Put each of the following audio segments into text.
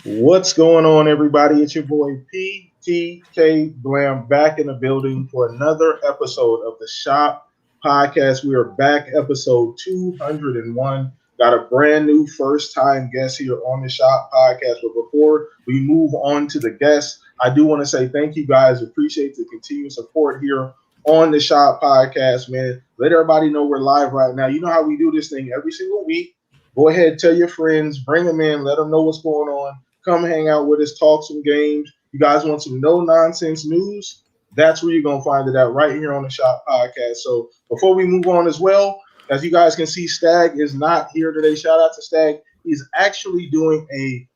What's going on, everybody? It's your boy PTK Blam back in the building for another episode of the Shop Podcast. We are back, episode 201. Got a brand new first time guest here on the Shop Podcast. But before we move on to the guests, I do want to say thank you guys. Appreciate the continued support here on the Shop Podcast, man. Let everybody know we're live right now. You know how we do this thing every single week. Go ahead, tell your friends, bring them in, let them know what's going on. Come hang out with us, talk some games. You guys want some no-nonsense news? That's where you're going to find it at right here on the Shop Podcast. So before we move on as well, as you guys can see, Stag is not here today. Shout out to Stag. He's actually doing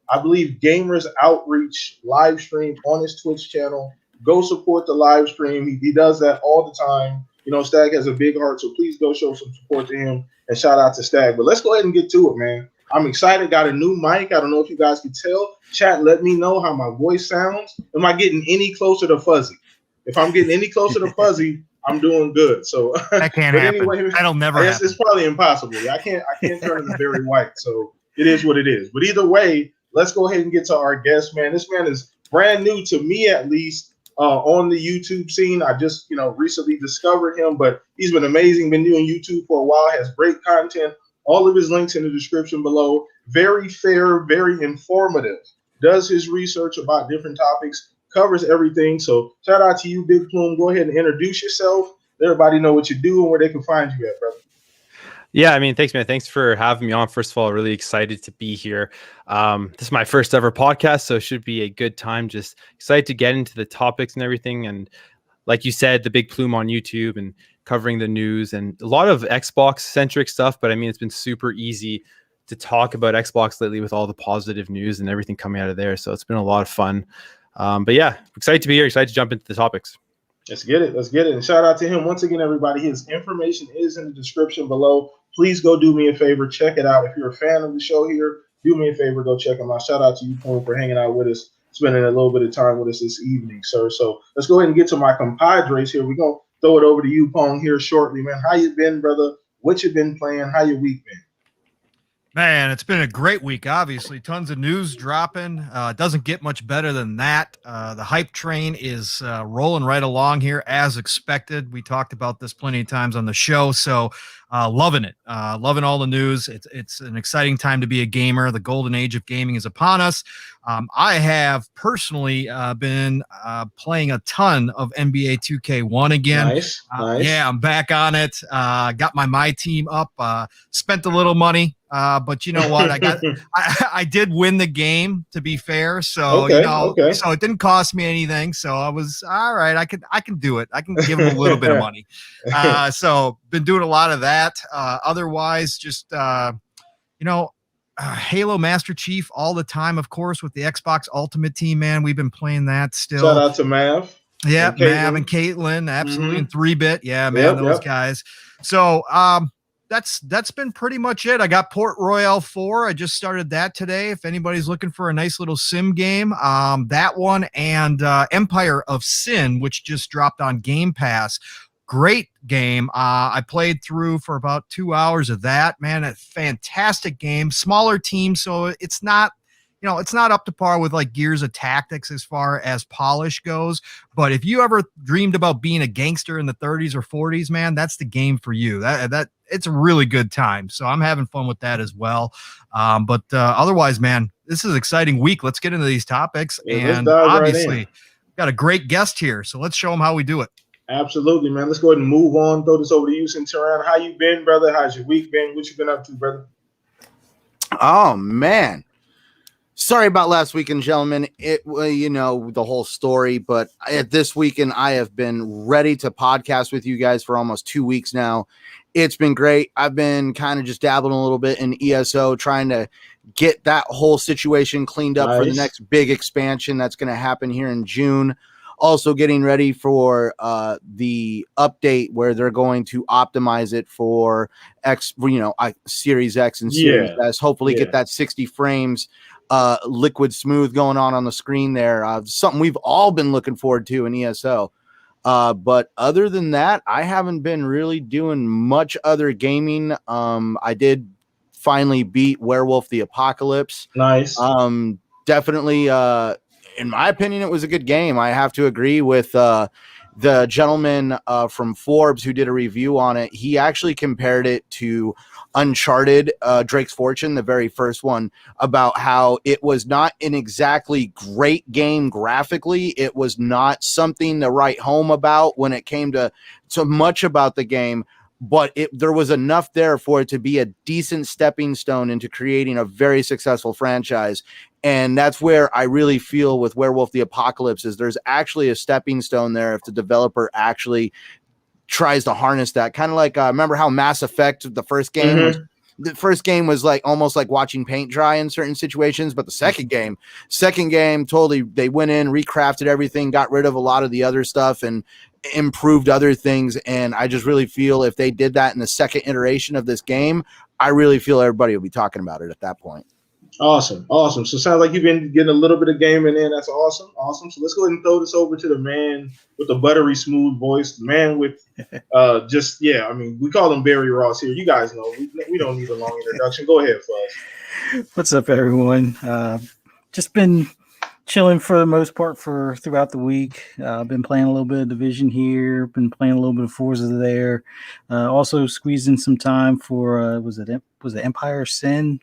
I believe, Gamers Outreach live stream on his Twitch channel. Go support the live stream. He does that all the time. You know, Stag has a big heart, so please go show some support to him and shout out to Stag. But let's go ahead and get to it, man. I'm excited. Got a new mic. I don't know if you guys can tell. Chat, let me know how my voice sounds. Am I getting any closer to fuzzy? If I'm getting any closer to fuzzy, I'm doing good. So that can't happen. Anyway, that'll never happen. It's probably impossible. I can't turn into Barry White. So it is what it is. But either way, let's go ahead and get to our guest, man. This man is brand new to me, at least, on the YouTube scene. I just, recently discovered him, but he's been amazing. Been doing YouTube for a while. Has great content. All of his links in the description below. Very fair, very informative. Does his research about different topics, covers everything. So shout out to you, Big Plume. Go ahead and introduce yourself. Let everybody know what you do and where they can find you at, brother. Yeah, thanks, man. Thanks for having me on. First of all, really excited to be here. This is my first ever podcast, so it should be a good time. Just excited to get into the topics and everything. And like you said, the Big Plume on YouTube and covering the news and a lot of Xbox-centric stuff. But it's been super easy to talk about Xbox lately with all the positive news and everything coming out of there. So it's been a lot of fun. But yeah, excited to be here. Excited to jump into the topics. Let's get it. And shout out to him once again, everybody. His information is in the description below. Please go do me a favor. Check it out. If you're a fan of the show here, do me a favor. Go check him out. Shout out to you, Pong, for hanging out with us, spending a little bit of time with us this evening, sir. So let's go ahead and get to my compadres here. We're going to throw it over to you, Pong, here shortly, man. How you been, brother? What you been playing? How your week been? Man, it's been a great week, obviously. Tons of news dropping. It doesn't get much better than that. The hype train is rolling right along here as expected. We talked about this plenty of times on the show, so loving it. Loving all the news. It's an exciting time to be a gamer. The golden age of gaming is upon us. I have personally been playing a ton of NBA 2K1 again. Nice. Yeah, I'm back on it. Got my team up. Spent a little money. But you know what? I did win the game, to be fair. So so it didn't cost me anything. So I was all right. I can do it. I can give them a little bit of money. So been doing a lot of that. Otherwise, just Halo Master Chief all the time, of course, with the Xbox Ultimate Team. Man, we've been playing that still. Shout out to Mav. Yeah, Mav and Caitlin, absolutely, and 3-Bit. Yeah, man, those guys. So that's been pretty much it. I got Port Royale 4. I just started that today. If anybody's looking for a nice little sim game, that one, and Empire of Sin, which just dropped on Gamepass. Great game. I played through for about 2 hours of that. Man, a fantastic game. Smaller team, so it's not up to par with like Gears of Tactics as far as polish goes. But if you ever dreamed about being a gangster in the 30s or 40s, man, that's the game for you. That it's a really good time. So I'm having fun with that as well. But otherwise, man, this is an exciting week. Let's get into these topics. Yeah, and obviously, got a great guest here. So let's show them how we do it. Absolutely, man. Let's go ahead and move on. Throw this over to you, Centurion. How you been, brother? How's your week been? What you been up to, brother? Oh, man. Sorry about last weekend, gentlemen. The whole story, but this weekend I have been ready to podcast with you guys for almost 2 weeks now. It's been great. I've been kind of just dabbling a little bit in ESO, trying to get that whole situation cleaned up for the next big expansion that's going to happen here in June. Also getting ready for the update where they're going to optimize it for Series X and Series S. Hopefully get that 60 frames liquid smooth going on the screen there. Something we've all been looking forward to in ESO. But other than that, I haven't been really doing much other gaming. I did finally beat Werewolf the Apocalypse. Nice. definitely, in my opinion, it was a good game. I have to agree with the gentleman from Forbes who did a review on it. He actually compared it to Uncharted, Drake's Fortune, the very first one, about how it was not an exactly great game graphically. It was not something to write home about when it came to so much about the game, but there was enough there for it to be a decent stepping stone into creating a very successful franchise. And that's where I really feel with Werewolf the Apocalypse is there's actually a stepping stone there if the developer actually tries to harness that. Kind of like remember how Mass Effect, the first game was like almost like watching paint dry in certain situations, but the second game totally, they went in, recrafted everything, got rid of a lot of the other stuff and improved other things. And I just really feel if they did that in the second iteration of this game, I really feel everybody will be talking about it at that point. Awesome. So it sounds like you've been getting a little bit of gaming in. That's awesome. So let's go ahead and throw this over to the man with the buttery smooth voice, the man with we call him Barry Ross here. You guys know we don't need a long introduction. Go ahead, Fuzz. What's up, everyone? Just been chilling for the most part throughout the week. I've been playing a little bit of Division here, been playing a little bit of Forza there. Also squeezed in some time for was it Empire Sin?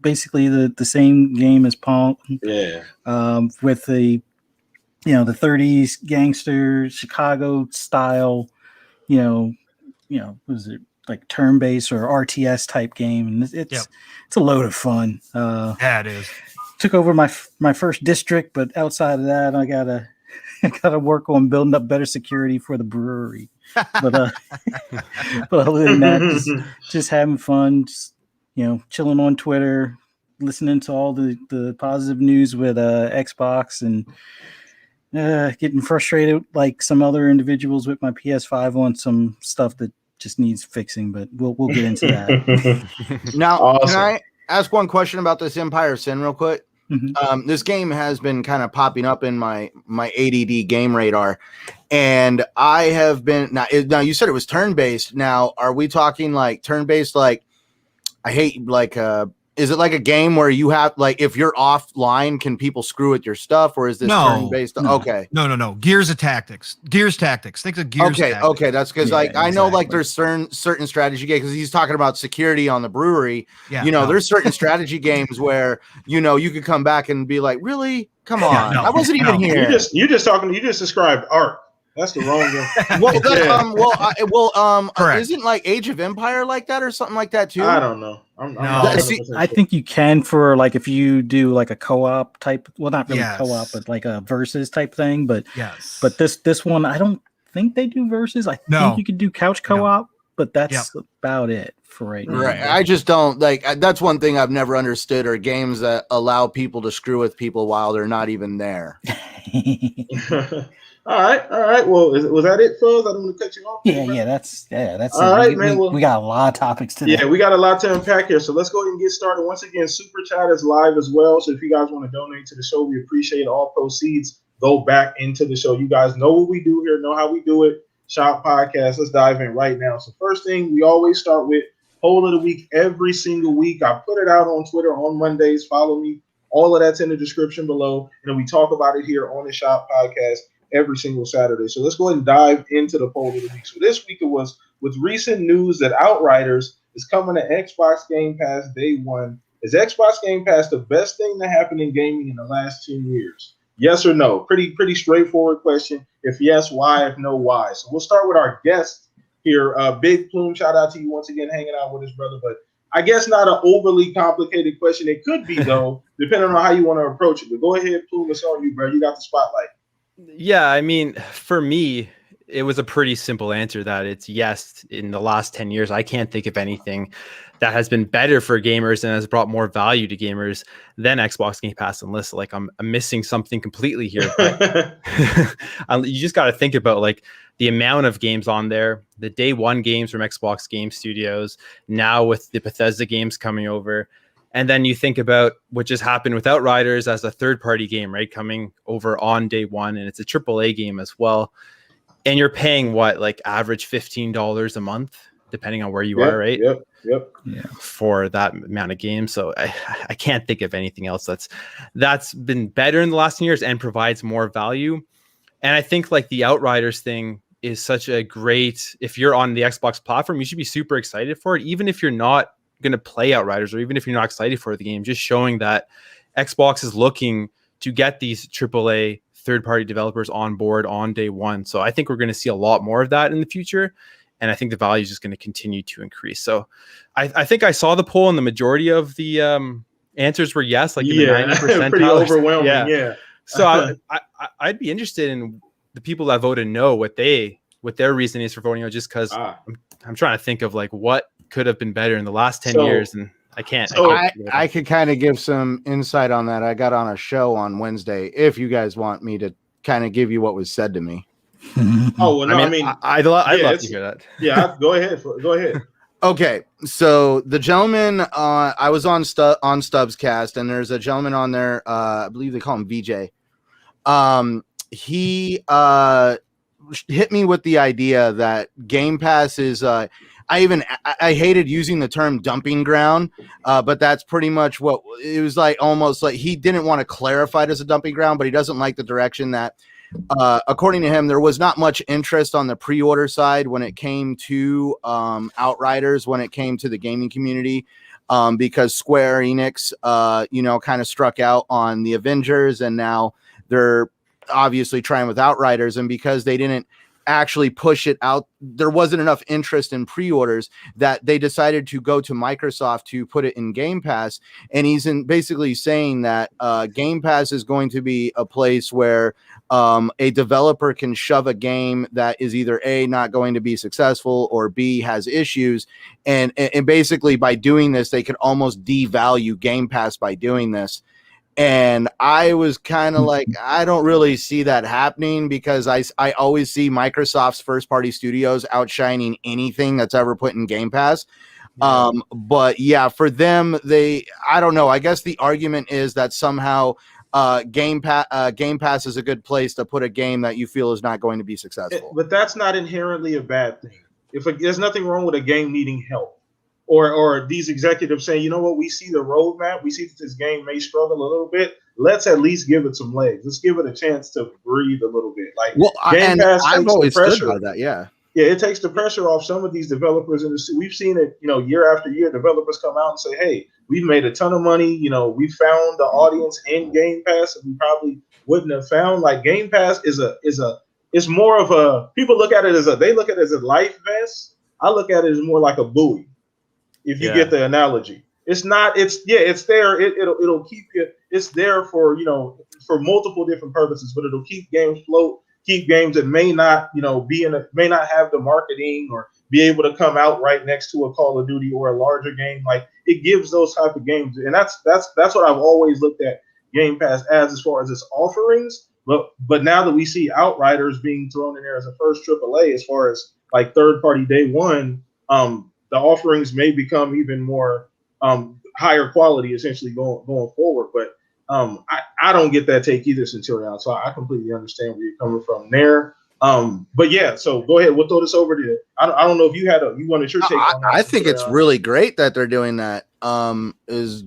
Basically the same game as Pong. Yeah. With the 30s gangster Chicago style, was it like turn-based or RTS type game, and it's a load of fun. Yeah, it is. Took over my first district, but outside of that, I gotta work on building up better security for the brewery. But other than that, just having fun. Just, chilling on Twitter, listening to all the positive news with Xbox, and getting frustrated like some other individuals with my PS5 on some stuff that just needs fixing. But we'll get into that. Now, awesome. Can I ask one question about this Empire Sin real quick? Mm-hmm. This game has been kind of popping up in my ADD game radar, and I have been now. You said it was turn-based. Now, are we talking like turn-based? Like, I hate like is it like a game where you have like if you're offline, can people screw with your stuff, or is this turn-based? No. Okay, no. Gears Tactics. Think of Gears. Tactics. Okay, that's because I know like there's certain strategy games because he's talking about security on the brewery. Yeah, there's certain strategy games where you could come back and be like, really, come on, I wasn't even here. You just described art. That's the wrong one. Correct. Isn't like Age of Empire like that or something like that too? I don't know. I think you can for like if you do like a co-op type. Well, not really co-op, but like a versus type thing. But but this one, I don't think they do versus. I think you could do couch co-op, but that's about it for right now. Right. I just don't like. That's one thing I've never understood are games that allow people to screw with people while they're not even there. All right. Well, was that it, Fuzz? I don't want to cut you off. That's all it. right, man. We got a lot of topics today. Yeah, we got a lot to unpack here. So let's go ahead and get started. Once again, Super Chat is live as well. So if you guys want to donate to the show, we appreciate it. All proceeds go back into the show. You guys know what we do here, know how we do it. Shop Podcast. Let's dive in right now. So first thing, we always start with Poll of the Week every single week. I put it out on Twitter on Mondays. Follow me. All of that's in the description below. And then we talk about it here on the Shop Podcast every single Saturday. So let's go ahead and dive into the poll of the week. So this week it was with recent news that Outriders is coming to Xbox Game Pass day one. Is Xbox Game Pass the best thing to happen in gaming in the last 10 years? Yes or no? Pretty straightforward question. If yes, why? If no, why? So we'll start with our guest here. Big Plume, shout out to you once again, hanging out with us, brother. But I guess not an overly complicated question. It could be, though, depending on how you want to approach it. But go ahead, Plume, it's on you, bro. You got the spotlight. Yeah, I mean, for me, it was a pretty simple answer that it's yes. In the last 10 years, I can't think of anything that has been better for gamers and has brought more value to gamers than Xbox Game Pass. Unless like I'm missing something completely here. But you just got to think about like the amount of games on there, the day one games from Xbox Game Studios, now with the Bethesda games coming over. And then you think about what just happened with Outriders as a third-party game, right? Coming over on day one, and it's a AAA game as well. And you're paying what, like average $15 a month depending on where you are, right? Yep. Yeah. For that amount of games. So I can't think of anything else that's been better in the last 10 years and provides more value. And I think like the Outriders thing is such a great, if you're on the Xbox platform, you should be super excited for it. Even if you're not going to play Outriders, or even if you're not excited for the game, just showing that Xbox is looking to get these AAA third-party developers on board on day one. So I think we're going to see a lot more of that in the future. And I think the value is just going to continue to increase. So I think I saw the poll, and the majority of the answers were yes, like in the 90%. Pretty overwhelming. Yeah. So I'd be interested in the people that voted no, what their reason is for voting no, just because I'm trying to think of like what could have been better in the last 10 years, and I can't. So I could kind of give some insight on that. I got on a show on Wednesday. If you guys want me to kind of give you what was said to me. Oh, well, no, I mean, I'd love to hear that. Yeah, go ahead. Go ahead. Okay, so the gentleman, I was on Stubbs Cast, and there's a gentleman on there. I believe they call him VJ. He hit me with the idea that Game Pass is. I hated using the term dumping ground, but that's pretty much what it was like. Almost like he didn't want to clarify it as a dumping ground, but he doesn't like the direction that. According to him, there was not much interest on the pre-order side when it came to Outriders, when it came to the gaming community, because Square Enix, kind of struck out on the Avengers, and now they're obviously trying with Outriders, and because they didn't actually push it out, there wasn't enough interest in pre-orders that they decided to go to Microsoft to put it in Game Pass. And he's basically saying that Game Pass is going to be a place where a developer can shove a game that is either A, not going to be successful, or B, has issues. And basically by doing this, they could almost devalue Game Pass by doing this. And I was kind of like, I don't really see that happening, because I always see Microsoft's first-party studios outshining anything that's ever put in Game Pass. Yeah. But yeah, for them, I don't know. I guess the argument is that somehow Game Pass is a good place to put a game that you feel is not going to be successful. But that's not inherently a bad thing. There's nothing wrong with a game needing help. Or these executives saying, you know what, we see the roadmap, we see that this game may struggle a little bit. Let's at least give it some legs. Let's give it a chance to breathe a little bit. Like, Game Pass I've always the pressure. stood by that, yeah. Yeah, it takes the pressure off some of these developers. We've seen it, year after year, developers come out and say, hey, we've made a ton of money. We found the audience in Game Pass that we probably wouldn't have found. Like, Game Pass is more of a, people look at it as they look at it as a life vest. I look at it as more like a buoy. If you get the analogy, it's not. It's there. It'll keep you. It's there for for multiple different purposes, but it'll keep games float. Keep games that may not may not have the marketing or be able to come out right next to a Call of Duty or a larger game. Like, it gives those type of games, and that's what I've always looked at Game Pass as far as its offerings. But now that we see Outriders being thrown in there as a first AAA, as far as like third party day one, the offerings may become even more higher quality, essentially going forward. But I don't get that take either, Centurion. So I completely understand where you're coming from there. But yeah, so go ahead. We'll throw this over to. I don't know if you wanted your take on that. I think it's really great that they're doing that. Is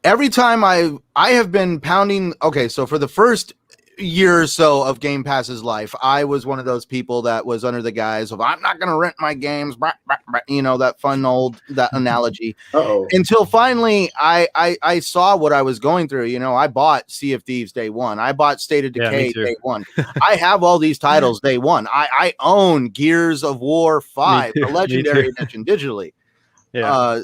every time I have been pounding. Okay, so for the first year or so of Game Pass's life, I was one of those people that was under the guise of, I'm not going to rent my games, that fun that analogy. Until finally I saw what I was going through. I bought Sea of Thieves day one. I bought State of Decay day one. I have all these titles day one. I own Gears of War 5, the Legendary Edition, digitally. Yeah.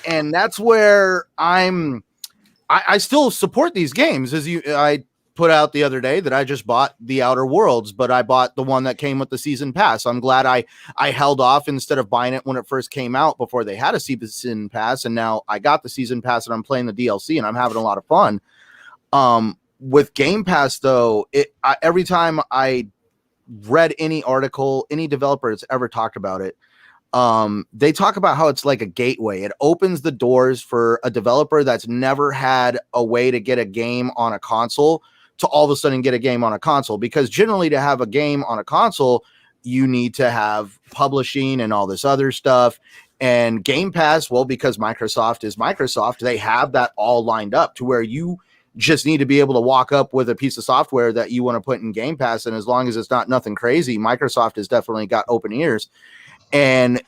And that's where I still support these games. I put out the other day that I just bought The Outer Worlds, but I bought the one that came with the season pass. I'm glad I held off instead of buying it when it first came out before they had a season pass, and now I got the season pass and I'm playing the DLC and I'm having a lot of fun. With Game Pass though, every time I read any article, any developer that's ever talked about it, they talk about how it's like a gateway. It opens the doors for a developer that's never had a way to get a game on a console to all of a sudden get a game on a console, because generally to have a game on a console, you need to have publishing and all this other stuff. And Game Pass, well, because Microsoft is Microsoft, they have that all lined up to where you just need to be able to walk up with a piece of software that you want to put in Game Pass. And as long as it's not nothing crazy, Microsoft has definitely got open ears. And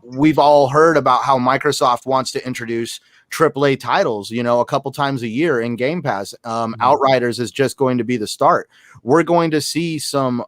we've all heard about how Microsoft wants to introduce AAA titles, you know, a couple times a year in Game Pass. Outriders is just going to be the start. We're going to see some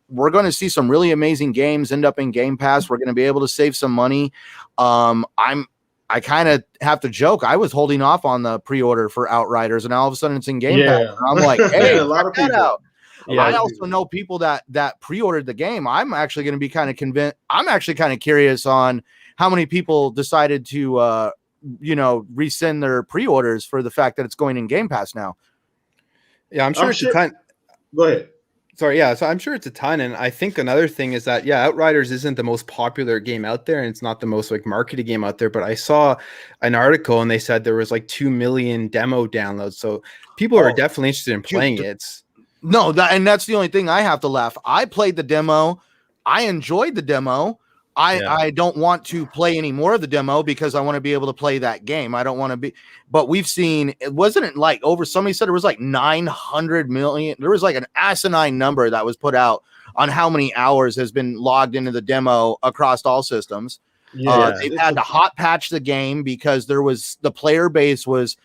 really amazing games end up in Game Pass. We're going to be able to save some money. I kind of have to joke. I was holding off on the pre-order for Outriders, and all of a sudden it's in Game Pass. And I'm like, hey, a lot of people out. Yeah, I also know people that pre-ordered the game. I'm actually going to be kind of convinced. I'm actually kind of curious on how many people decided to, rescind their pre-orders for the fact that it's going in Game Pass now. Yeah, I'm sure it's a ton. Go ahead. Sorry, yeah. So I'm sure it's a ton. And I think another thing is that, yeah, Outriders isn't the most popular game out there, and it's not the most like marketed game out there. But I saw an article and they said there was like 2 million demo downloads. So people are definitely interested in playing it. And that's the only thing I have to laugh. I played the demo. I enjoyed the demo. I don't want to play any more of the demo because I want to be able to play that game. I don't want to be, but we've seen, it wasn't like over, somebody said it was like 900 million. There was like an asinine number that was put out on how many hours has been logged into the demo across all systems. They've had to hot patch the game because the player base was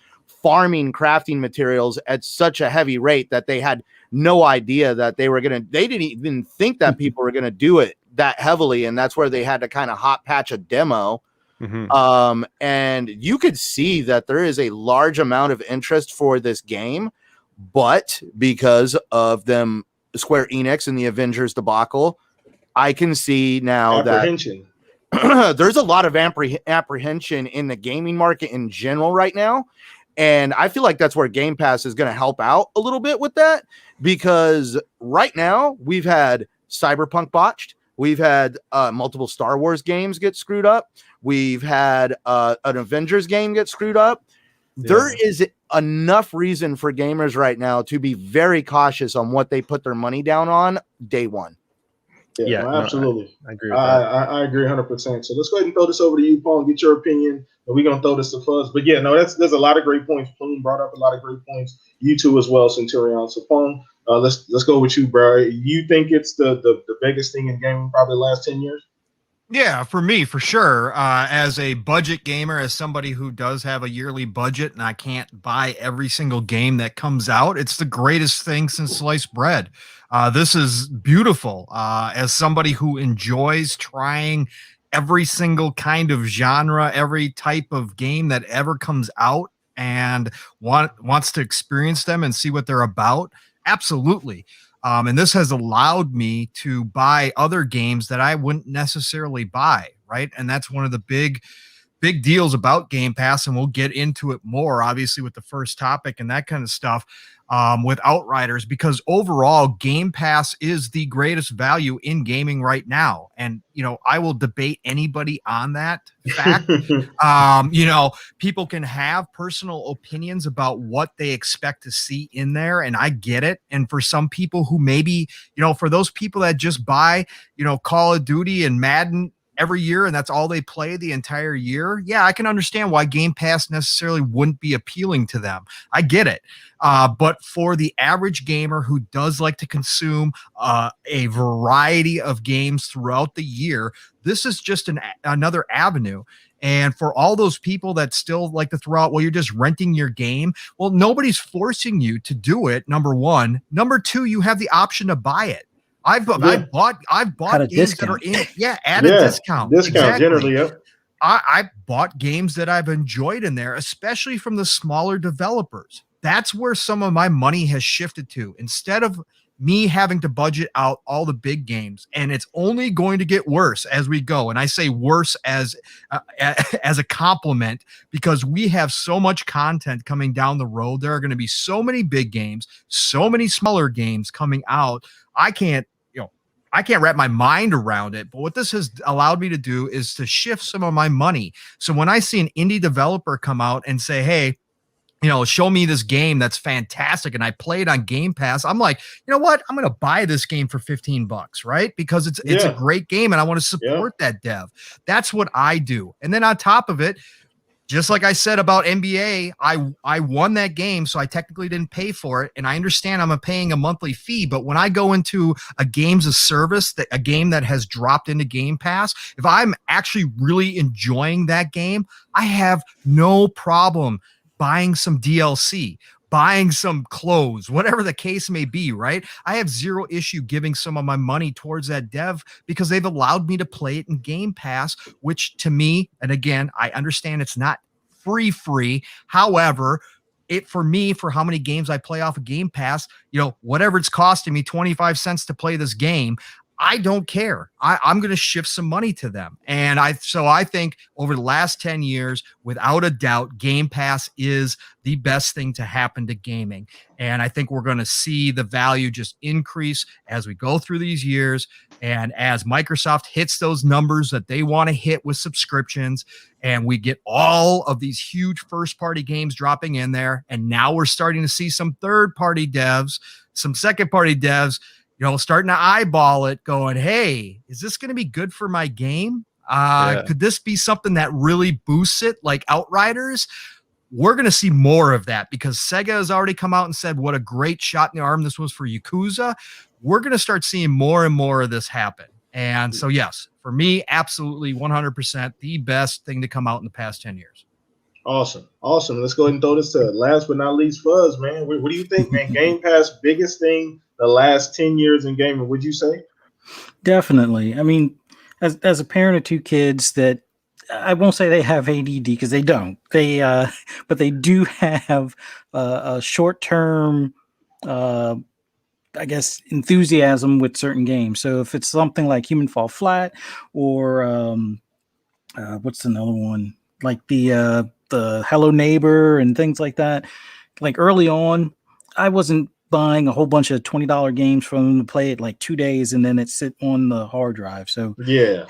farming crafting materials at such a heavy rate that they had no idea that they didn't even think that people were going to do it that heavily. And that's where they had to kind of hot patch a demo. And you could see that there is a large amount of interest for this game, but because of them, Square Enix and the Avengers debacle, I can see now that there's a lot of apprehension in the gaming market in general right now. And I feel like that's where Game Pass is going to help out a little bit with that, because right now we've had Cyberpunk botched. We've had multiple Star Wars games get screwed up. We've had an Avengers game get screwed up. Yeah. There is enough reason for gamers right now to be very cautious on what they put their money down on day one. Yeah, absolutely. I agree with that. I agree 100%. So let's go ahead and throw this over to you, Pong, get your opinion. And we're going to throw this to Fuzz. But yeah, no, there's a lot of great points. Plume brought up a lot of great points. You too as well, Centurion. So Pong, let's go with you, bro. You think it's the biggest thing in gaming probably the last 10 years? Yeah, for me, for sure. As a budget gamer, as somebody who does have a yearly budget and I can't buy every single game that comes out, it's the greatest thing since sliced bread. This is beautiful. As somebody who enjoys trying every single kind of genre, every type of game that ever comes out and wants to experience them and see what they're about, absolutely. And this has allowed me to buy other games that I wouldn't necessarily buy, right? And that's one of the big deals about Game Pass, and we'll get into it more, obviously, with the first topic and that kind of stuff with Outriders, because overall, Game Pass is the greatest value in gaming right now. And, I will debate anybody on that fact. People can have personal opinions about what they expect to see in there, and I get it. And for some people who maybe, for those people that just buy, Call of Duty and Madden every year and that's all they play the entire year, yeah, I can understand why Game Pass necessarily wouldn't be appealing to them. I get it. But for the average gamer who does like to consume a variety of games throughout the year, this is just another avenue. And for all those people that still like to throw out, well, you're just renting your game. Well, nobody's forcing you to do it, number one. Number two, you have the option to buy it. I've bought games that are at a discount. Discount generally, yep. I bought games that I've enjoyed in there, especially from the smaller developers. That's where some of my money has shifted to, instead of me having to budget out all the big games. And it's only going to get worse as we go. And I say worse as a compliment, because we have so much content coming down the road. There are going to be so many big games, so many smaller games coming out. I can't wrap my mind around it. But what this has allowed me to do is to shift some of my money. So when I see an indie developer come out and say, hey, show me this game that's fantastic, and I play it on Game Pass, I'm like, you know what? I'm going to buy this game for $15, right? Because it's a great game, and I want to support that dev. That's what I do. And then on top of it, just like I said about NBA, I won that game, so I technically didn't pay for it, and I understand I'm paying a monthly fee. But when I go into a games of service, a game that has dropped into Game Pass, if I'm actually really enjoying that game, I have no problem buying some DLC, buying some clothes, whatever the case may be, right? I have zero issue giving some of my money towards that dev because they've allowed me to play it in Game Pass, which to me, and again, I understand it's not free. However, for me, for how many games I play off of Game Pass, whatever it's costing me 25 cents to play this game, I don't care. I'm going to shift some money to them. And I think over the last 10 years, without a doubt, Game Pass is the best thing to happen to gaming. And I think we're going to see the value just increase as we go through these years. And as Microsoft hits those numbers that they want to hit with subscriptions, and we get all of these huge first-party games dropping in there. And now we're starting to see some third-party devs, some second-party devs, starting to eyeball it, going, hey, is this going to be good for my game? Could this be something that really boosts it, like Outriders? We're going to see more of that because Sega has already come out and said what a great shot in the arm this was for Yakuza. We're going to start seeing more and more of this happen. And so, yes, for me, absolutely 100% the best thing to come out in the past 10 years. Awesome. Let's go ahead and throw this to last but not least, Fuzz, man. What do you think, man? Game Pass, biggest thing the last 10 years in gaming, would you say? Definitely. I mean, as a parent of two kids, that I won't say they have ADD because they don't. But they do have a short-term, I guess, enthusiasm with certain games. So if it's something like Human Fall Flat or what's another one? Like the Hello Neighbor and things like that. Like early on, I wasn't buying a whole bunch of $20 games for them to play it like 2 days and then it sit on the hard drive. So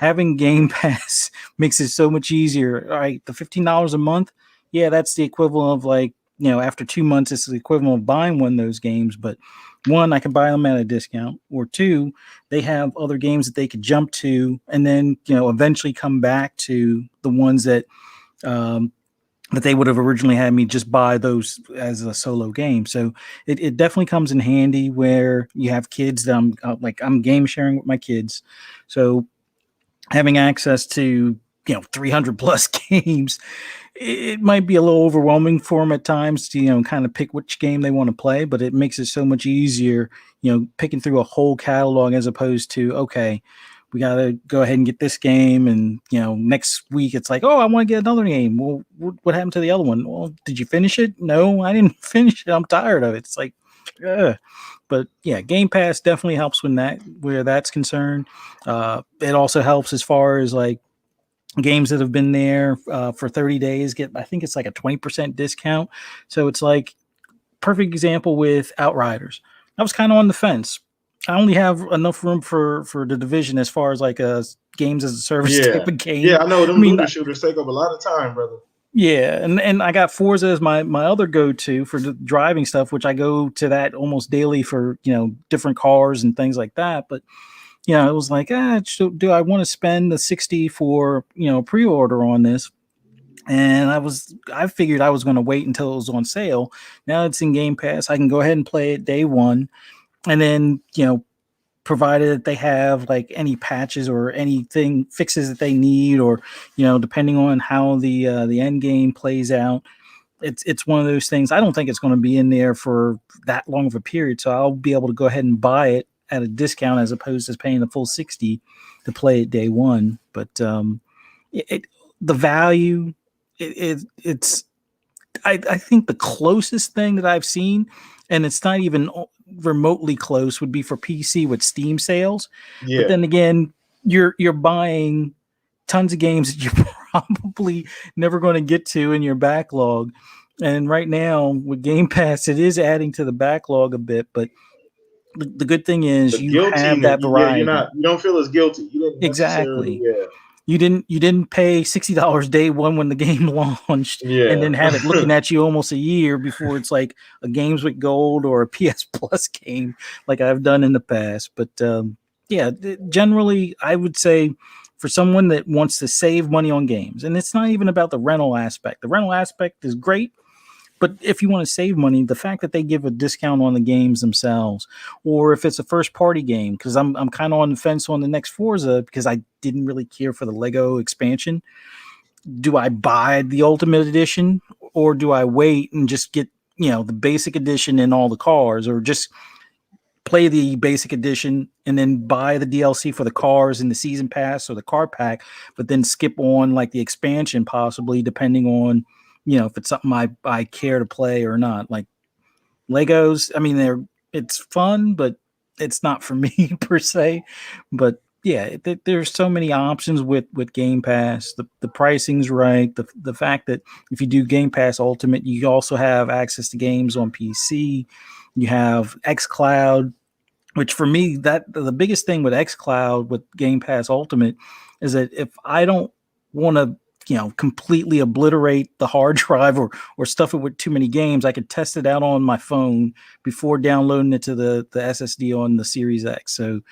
having Game Pass makes it so much easier. All right, the $15 a month, that's the equivalent of like, after 2 months, it's the equivalent of buying one of those games. But one, I can buy them at a discount, or two, they have other games that they could jump to and then, eventually come back to the ones that that they would have originally had me just buy those as a solo game. So it definitely comes in handy where you have kids that I'm game sharing with my kids. So having access to, 300 plus games, it might be a little overwhelming for them at times to, kind of pick which game they want to play, but it makes it so much easier, picking through a whole catalog as opposed to, okay, we got to go ahead and get this game. And, next week it's like, oh, I want to get another game. Well, what happened to the other one? Well, did you finish it? No, I didn't finish it. I'm tired of it. It's like, ugh. But yeah, Game Pass definitely helps where that's concerned. It also helps as far as like games that have been there for 30 days I think it's like a 20% discount. So it's like perfect example with Outriders. I was kind of on the fence. I only have enough room for the Division as far as like a games as a service type of game. Yeah, I know them looter shooters take up a lot of time, brother. Yeah, and I got Forza as my other go-to for the driving stuff, which I go to that almost daily for, different cars and things like that. But, it was like, do I want to spend the $60 for, pre-order on this? And I figured I was going to wait until it was on sale. Now it's in Game Pass. I can go ahead and play it day one. And then, provided that they have like any patches or anything fixes that they need, or, depending on how the end game plays out, it's one of those things. I don't think it's going to be in there for that long of a period. So I'll be able to go ahead and buy it at a discount as opposed to paying the full 60 to play it day one. But the value, it's I think the closest thing that I've seen, and it's not even remotely close, would be for PC with Steam sales. Yeah. But then again, you're buying tons of games that you're probably never going to get to in your backlog. And right now with Game Pass, it is adding to the backlog a bit, but the good thing is you have that variety. You don't feel as guilty. You didn't exactly. Yeah. you didn't pay $60 day one when the game launched, and then have it looking at you almost a year before it's like a Games with Gold or a PS Plus game, like I've done in the past. But generally, I would say for someone that wants to save money on games, and it's not even about the rental aspect. The rental aspect is great. But if you want to save money, the fact that they give a discount on the games themselves, or if it's a first party game, because I'm kind of on the fence on the next Forza because I didn't really care for the Lego expansion. Do I buy the Ultimate Edition, or do I wait and just get the basic edition and all the cars, or just play the basic edition and then buy the DLC for the cars and the season pass or the car pack, but then skip on like the expansion possibly, depending on if it's something I care to play or not. Like Legos, I mean, it's fun, but it's not for me per se. But yeah, there's so many options with Game Pass. The pricing's right. The fact that if you do Game Pass Ultimate, you also have access to games on PC. You have xCloud, which for me, that the biggest thing with xCloud with Game Pass Ultimate is that if I don't want to completely obliterate the hard drive or stuff it with too many games, I could test it out on my phone before downloading it to the SSD on the Series X. So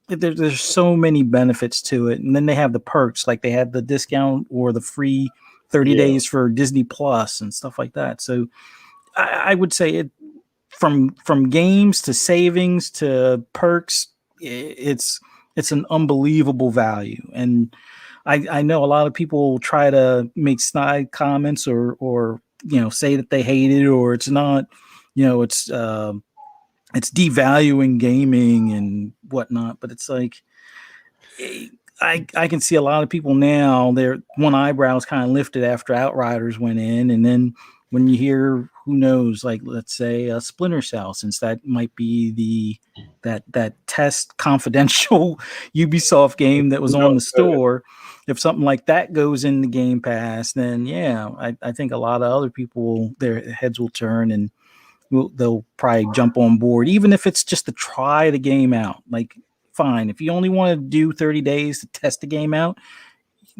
there's so many benefits to it. And then they have the perks, like they have the discount or the free 30 days for Disney Plus and stuff like that. So I would say it from games to savings to perks, it's an unbelievable value. And I know a lot of people try to make snide comments or say that they hate it, or it's not, it's devaluing gaming and whatnot. But it's like, I can see a lot of people now, their one eyebrow's kind of lifted after Outriders went in, and then when you hear, who knows, like let's say a Splinter Cell, since that might be that test confidential Ubisoft game that was on the store. If something like that goes in the Game Pass, then I think a lot of other people, their heads will turn and they'll probably jump on board, even if it's just to try the game out. Like, fine, if you only want to do 30 days to test the game out,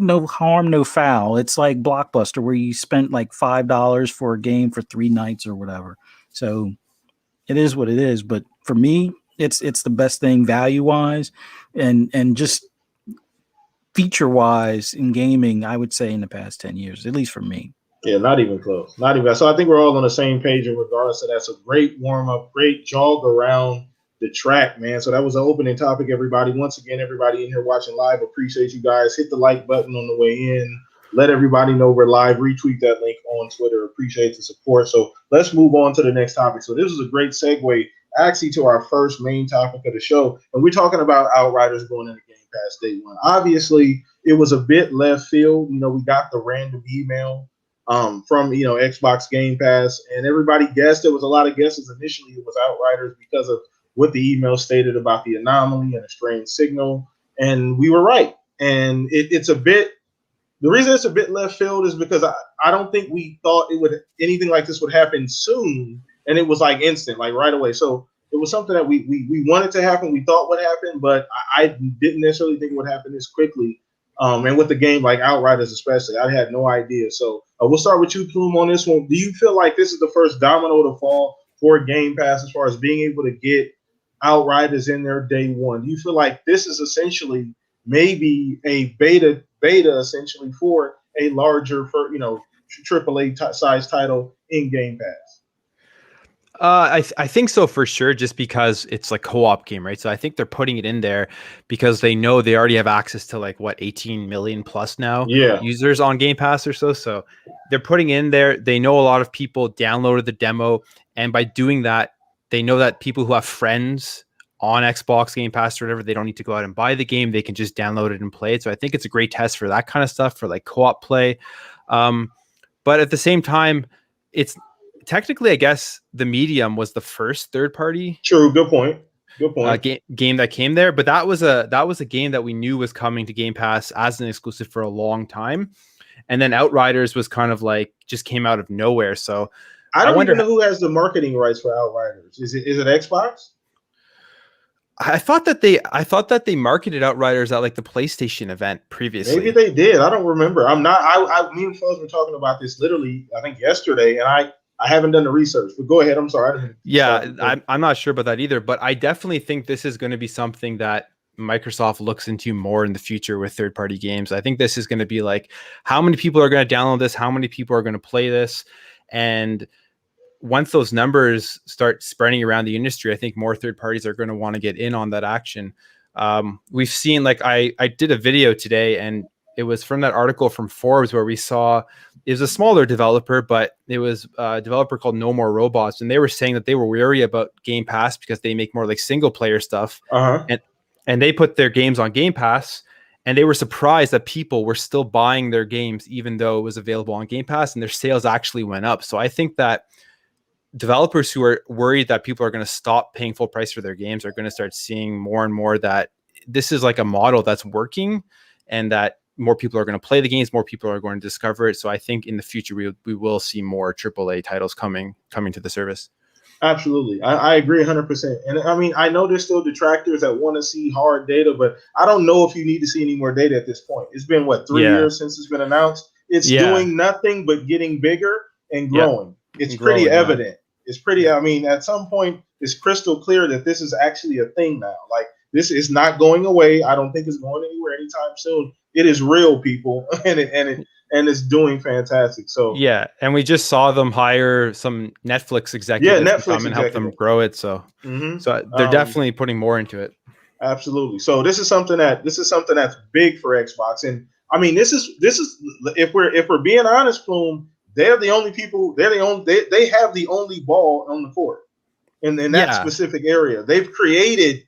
no harm, no foul. It's like Blockbuster, where you spent like $5 for a game for 3 nights or whatever. So it is what it is. But for me, it's the best thing value wise and just feature wise in gaming, I would say, in the past 10 years, at least for me. Yeah, not even close. Not even. So I think we're all on the same page in regards to that. So great warm up, great jog around the track, man. So that was an opening topic, everybody. Once again, everybody in here watching live, appreciate you guys. Hit the like button on the way in. Let everybody know we're live. Retweet that link on Twitter. Appreciate the support. So let's move on to the next topic. So this is a great segue actually to our first main topic of the show. And we're talking about Outriders going into Game Pass Day 1. Obviously, it was a bit left field. We got the random email from Xbox Game Pass, and everybody guessed. There was a lot of guesses initially. It was Outriders because of what the email stated about the anomaly and a strange signal, and we were right. And it's a bit. The reason it's a bit left field is because I don't think we thought anything like this would happen soon, and it was like instant, like right away. So it was something that we wanted to happen, we thought would happen, but I didn't necessarily think it would happen this quickly. And with the game like Outriders especially, I had no idea. So we'll start with you, Plume, on this one. Do you feel like this is the first domino to fall for Game Pass as far as being able to get Outriders in there day one? Do you feel like this is essentially maybe a beta essentially for a larger, AAA size title in Game Pass? I think so for sure, just because it's like co-op game, right? So I think they're putting it in there because they know they already have access to 18 million plus now users on Game Pass or so. So they're putting in there. They know a lot of people downloaded the demo, and by doing that, they know that people who have friends on Xbox Game Pass or whatever, they don't need to go out and buy the game. They can just download it and play it. So I think it's a great test for that kind of stuff, for co-op play. But at the same time, it's technically, I guess, the Medium was the first third-party. True. Good point. Game that came there, but that was a game that we knew was coming to Game Pass as an exclusive for a long time, and then Outriders was kind of just came out of nowhere. So I don't even know who has the marketing rights for Outriders. Is it Xbox? I thought that they marketed Outriders at like the PlayStation event previously. Maybe they did. I don't remember. Me and Fuzz were talking about this literally, I think yesterday, and I haven't done the research. But go ahead. I'm sorry. I'm not sure about that either. But I definitely think this is going to be something that Microsoft looks into more in the future with third-party games. I think this is going to be like, how many people are going to download this? How many people are going to play this? And once those numbers start spreading around the industry, I think more third parties are going to want to get in on that action. We've seen, like, I did a video today, and it was from that article from Forbes where we saw it was a smaller developer, but it was a developer called No More Robots. And they were saying that they were wary about Game Pass because they make more like single player stuff. And they put their games on Game Pass, and they were surprised that people were still buying their games, even though it was available on Game Pass, and their sales actually went up. So I think that developers who are worried that people are going to stop paying full price for their games are going to start seeing more and more that this is like a model that's working, and that more people are going to play the games, more people are going to discover it. So I think in the future we will see more AAA titles coming to the service. Absolutely. I agree 100%. And I mean, I know there's still detractors that want to see hard data, but I don't know if you need to see any more data at this point. It's been, 3 years since it's been announced? It's doing nothing but getting bigger and growing. It's pretty evident. It's pretty, I mean, at some point, it's crystal clear that this is actually a thing now. Like, this is not going away. I don't think it's going anywhere anytime soon. It is real, people, and it's doing fantastic. So yeah, and we just saw them hire some Netflix executives to come and help them grow it. So so they're definitely putting more into it. Absolutely. So this is something that's big for Xbox, and I mean, this is if we're being honest, Plume, they're the only people. They have the only ball on the court in that specific area. They've created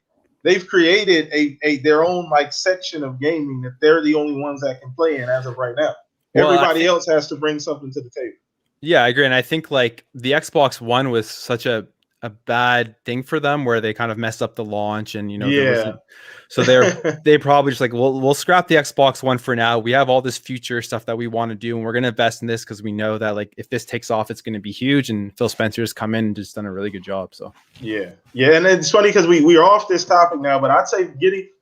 their own like section of gaming that they're the only ones that can play in as of right now. Everybody else has to bring something to the table. Yeah, I agree. And I think like the Xbox One was such a bad thing for them where they kind of messed up the launch, and so they probably just like, we'll scrap the Xbox One for now. We have all this future stuff that we want to do, and we're going to invest in this because we know that like if this takes off, it's going to be huge. And Phil Spencer's come in and just done a really good job. So yeah, and it's funny because we are off this topic now, but I'd say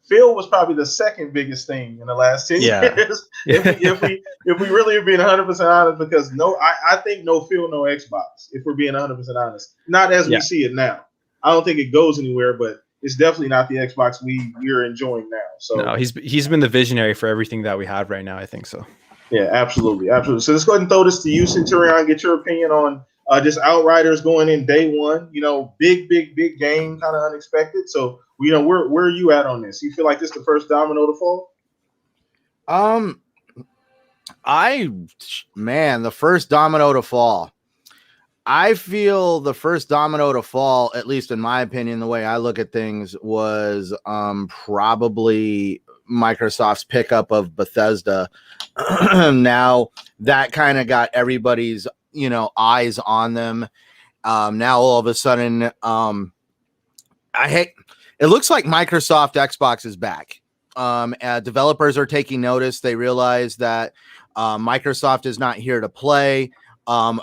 Phil was probably the second biggest thing in the last 10 years. If we really are being 100% honest, because I think no Phil, no Xbox, if we're being 100% honest. Not as we see it now. I don't think it goes anywhere, but it's definitely not the Xbox we're enjoying now. So no, he's been the visionary for everything that we have right now, I think so. Yeah, absolutely. So let's go ahead and throw this to you, Centurion. Get your opinion on just Outriders going in day one. Big game, kind of unexpected. So where are you at on this? You feel like this is the first domino to fall? The first domino to fall. I feel the first domino to fall, at least in my opinion, the way I look at things, was probably Microsoft's pickup of Bethesda. Now that kind of got everybody's eyes on them. Now all of a sudden, it looks like Microsoft Xbox is back. Developers are taking notice. They realize that Microsoft is not here to play.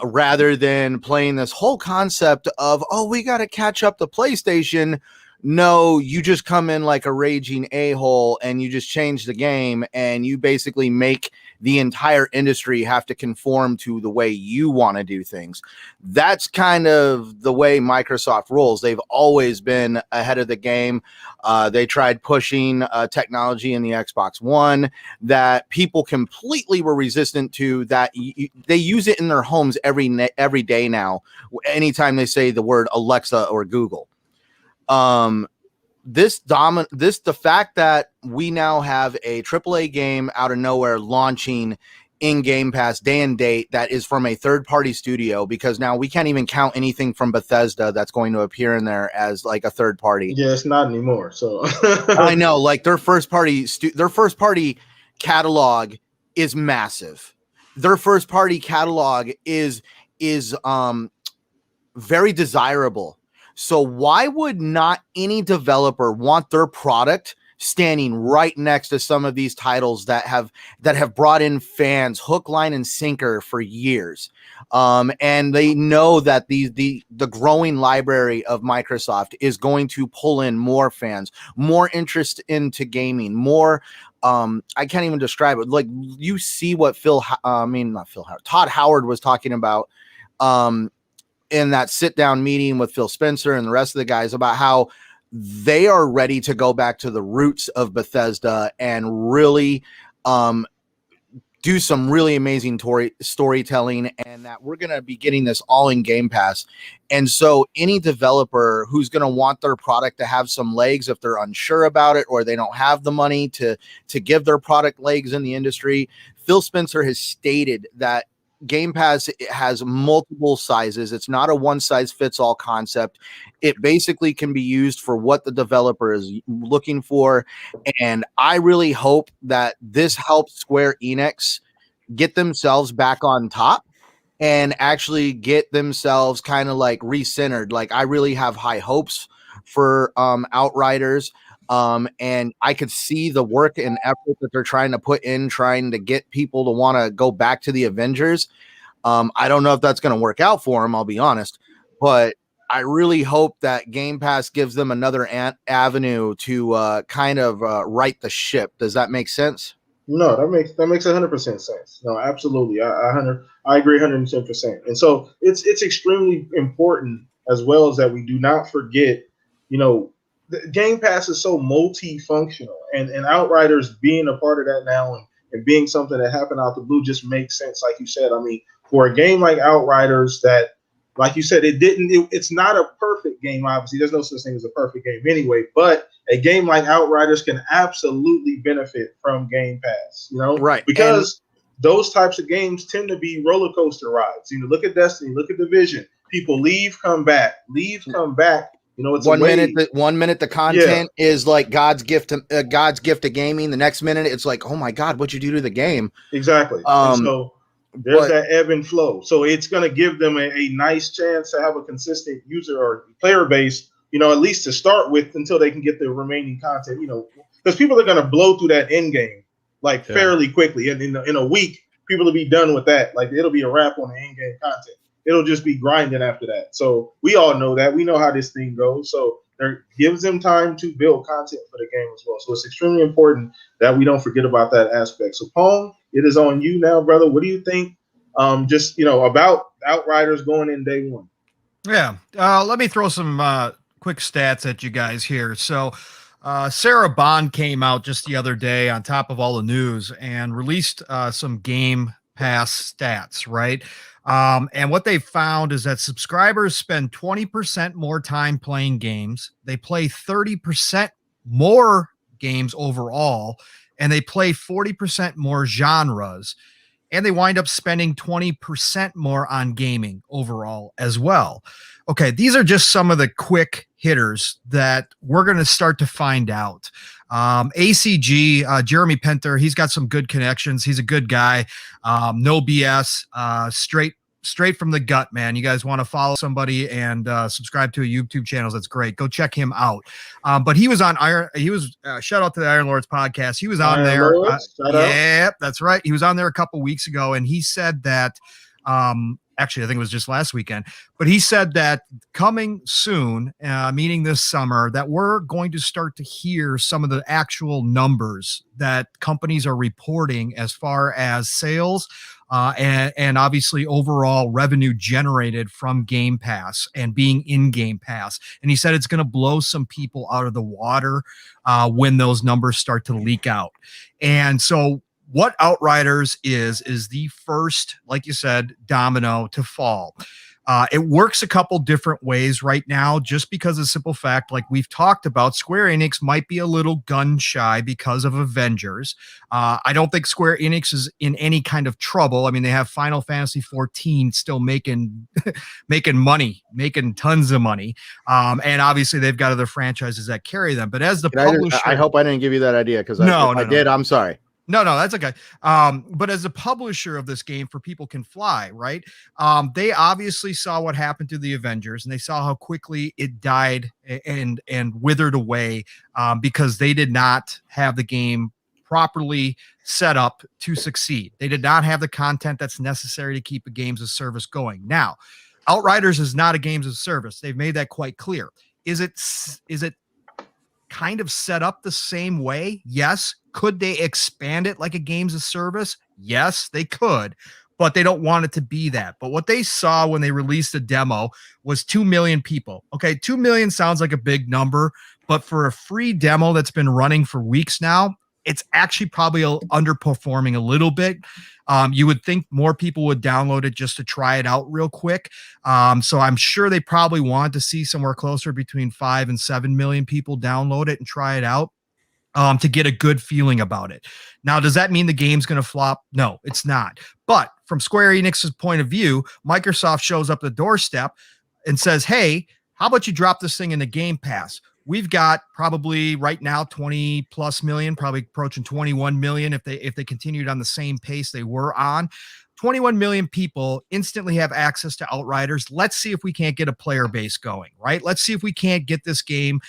Rather than playing this whole concept of, we got to catch up to PlayStation. No, you just come in like a raging a-hole and you just change the game, and you basically make the entire industry have to conform to the way you want to do things. That's kind of the way Microsoft rolls. They've always been ahead of the game. They tried pushing technology in the Xbox One that people completely were resistant to, that they use it in their homes every day now, anytime they say the word Alexa or Google. The fact that we now have a AAA game out of nowhere launching in Game Pass day and date that is from a third-party studio, because now we can't even count anything from Bethesda that's going to appear in there as like a third party. Yeah, it's not anymore. So I know, like their first party catalog is massive. Their first party catalog is very desirable. So why would not any developer want their product standing right next to some of these titles that have brought in fans hook, line, and sinker for years. And they know that the growing library of Microsoft is going to pull in more fans, more interest into gaming, more I can't even describe it. Like, you see what Todd Howard was talking about in that sit down meeting with Phil Spencer and the rest of the guys about how they are ready to go back to the roots of Bethesda and really do some really amazing storytelling, and that we're going to be getting this all in Game Pass. And so any developer who's going to want their product to have some legs, if they're unsure about it or they don't have the money to give their product legs in the industry, Phil Spencer has stated that Game Pass has multiple sizes. It's not a one size fits all concept. It basically can be used for what the developer is looking for. And I really hope that this helps Square Enix get themselves back on top and actually get themselves kind of like recentered. Like, I really have high hopes for Outriders. And I could see the work and effort that they're trying to put in, trying to get people to want to go back to the Avengers. I don't know if that's going to work out for them, I'll be honest, but I really hope that Game Pass gives them another avenue to kind of right the ship. Does that make sense? No, that makes 100% sense. No, absolutely. I agree 110%. And so it's extremely important as well as that we do not forget, the Game Pass is so multifunctional, and Outriders being a part of that now and being something that happened out the blue just makes sense. Like you said, I mean, for a game like Outriders that, like you said, it's not a perfect game. Obviously, there's no such thing as a perfect game anyway, but a game like Outriders can absolutely benefit from Game Pass, right? Because those types of games tend to be roller coaster rides. Look at Destiny, look at Division. People leave, come back, come back. It's 1 minute. 1 minute the content is like God's gift to gaming. The next minute it's like, oh my God, what'd you do to the game? Exactly. So there's that ebb and flow. So it's going to give them a nice chance to have a consistent user or player base, at least to start with, until they can get the remaining content. Because people are going to blow through that end game fairly quickly, and in a week people will be done with that. Like, it'll be a wrap on the end game content. It'll just be grinding after that. So we all know that. We know how this thing goes. So it gives them time to build content for the game as well. So it's extremely important that we don't forget about that aspect. So, Pong, it is on you now, brother. What do you think about Outriders going in day one? Yeah. Let me throw some quick stats at you guys here. So Sarah Bond came out just the other day on top of all the news and released some Game Pass stats, right? And what they found is that subscribers spend 20% more time playing games. They play 30% more games overall, and they play 40% more genres, and they wind up spending 20% more on gaming overall as well. Okay, these are just some of the quick hitters that we're going to start to find out. ACG, Jeremy Pinter, he's got some good connections. He's a good guy. No BS, straight from the gut, man. You guys want to follow somebody and subscribe to a YouTube channel, that's great. Go check him out. But he was on shout out to the Iron Lords podcast. He was on there. Yeah, that's right. He was on there a couple weeks ago, and he said that actually, I think it was just last weekend, but he said that coming soon, meaning this summer, that we're going to start to hear some of the actual numbers that companies are reporting as far as sales and obviously overall revenue generated from Game Pass and being in Game Pass. And he said it's going to blow some people out of the water when those numbers start to leak out. And so what Outriders is the first, like you said, domino to fall. It works a couple different ways right now, just because of the simple fact, like we've talked about, Square Enix might be a little gun shy because of Avengers. I don't think Square Enix is in any kind of trouble. I mean, they have Final Fantasy 14 still making money, making tons of money. And obviously they've got other franchises that carry them. But as the publisher, I hope I didn't give you that idea, because if I did, I'm sorry. No, that's okay. But as a publisher of this game for People Can Fly, right? They obviously saw what happened to the Avengers, and they saw how quickly it died and withered away because they did not have the game properly set up to succeed. They did not have the content that's necessary to keep a games of service going. Now, Outriders is not a games of service. They've made that quite clear. Is it kind of set up the same way? Yes. Could they expand it like a games of service? Yes, they could, but they don't want it to be that. But what they saw when they released the demo was 2 million people. Okay, 2 million sounds like a big number, but for a free demo that's been running for weeks now, it's actually probably underperforming a little bit. You would think more people would download it just to try it out real quick. So I'm sure they probably want to see somewhere closer between 5 and 7 million people download it and try it out to get a good feeling about it. Now, does that mean the game's going to flop? No, it's not. But from Square Enix's point of view, Microsoft shows up the doorstep and says, hey, how about you drop this thing into Game Pass? We've got probably right now 20 plus million, probably approaching 21 million if they continued on the same pace they were on. 21 million people instantly have access to Outriders. Let's see if we can't get a player base going, right? Let's see if we can't get this game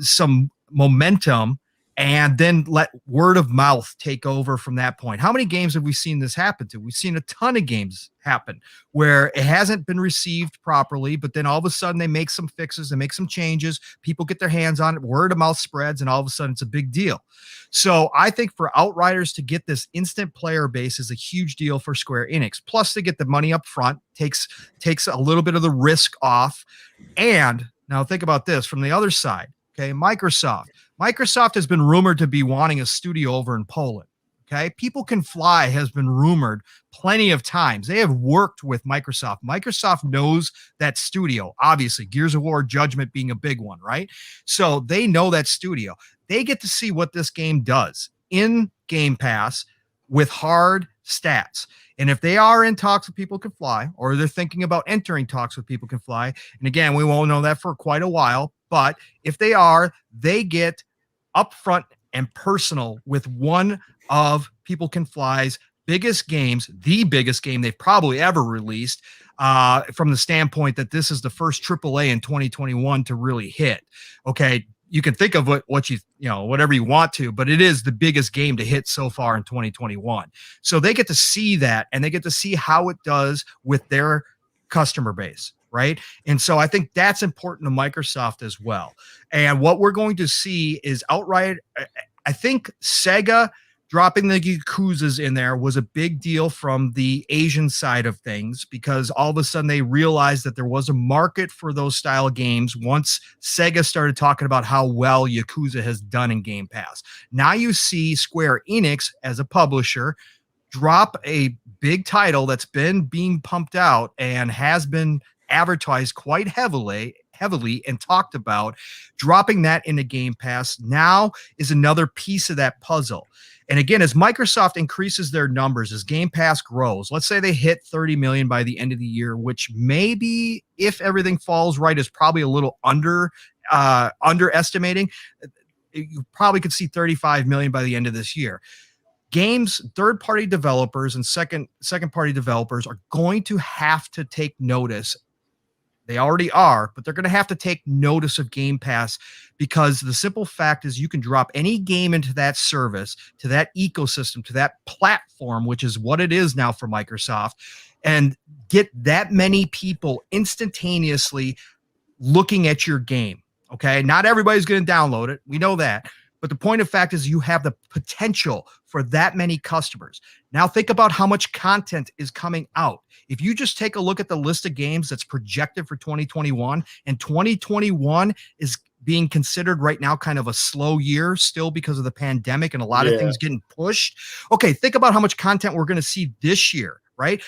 some momentum and then let word of mouth take over from that point. How many games have we seen this happen to? We've seen a ton of games happen where it hasn't been received properly, but then all of a sudden they make some fixes, they make some changes, people get their hands on it, word of mouth spreads, and all of a sudden it's a big deal. So I think for Outriders to get this instant player base is a huge deal for Square Enix. Plus to get the money up front takes a little bit of the risk off. And now think about this from the other side. Okay, Microsoft has been rumored to be wanting a studio over in Poland. Okay, People Can Fly has been rumored plenty of times. They have worked with Microsoft. Microsoft knows that studio, obviously, Gears of War Judgment being a big one, right? So they know that studio. They get to see what this game does in Game Pass with hard stats. And if they are in talks with People Can Fly, or they're thinking about entering talks with People Can Fly, and again, we won't know that for quite a while, but if they are, they get upfront and personal with one of People Can Fly's biggest games, the biggest game they've probably ever released, from the standpoint that this is the first AAA in 2021 to really hit. Okay, you can think of what you know, whatever you want to, but it is the biggest game to hit so far in 2021. So they get to see that, and they get to see how it does with their customer base. Right. And so I think that's important to Microsoft as well. And what we're going to see is outright, I think Sega dropping the Yakuzas in there was a big deal from the Asian side of things, because all of a sudden they realized that there was a market for those style games once Sega started talking about how well Yakuza has done in Game Pass. Now you see Square Enix as a publisher drop a big title that's been being pumped out and has been advertised quite heavily and talked about. Dropping that into Game Pass now is another piece of that puzzle. And again, as Microsoft increases their numbers, as Game Pass grows, let's say they hit 30 million by the end of the year, which maybe, if everything falls right, is probably a little underestimating. You probably could see 35 million by the end of this year. Games, third-party developers and second-party developers are going to have to take notice. They already are, but they're going to have to take notice of Game Pass, because the simple fact is you can drop any game into that service, to that ecosystem, to that platform, which is what it is now for Microsoft, and get that many people instantaneously looking at your game. Okay, not everybody's going to download it. We know that. But the point of fact is you have the potential for that many customers. Now think about how much content is coming out. If you just take a look at the list of games that's projected for 2021, and 2021 is being considered right now kind of a slow year still because of the pandemic and a lot of things getting pushed. Okay, think about how much content we're going to see this year, right?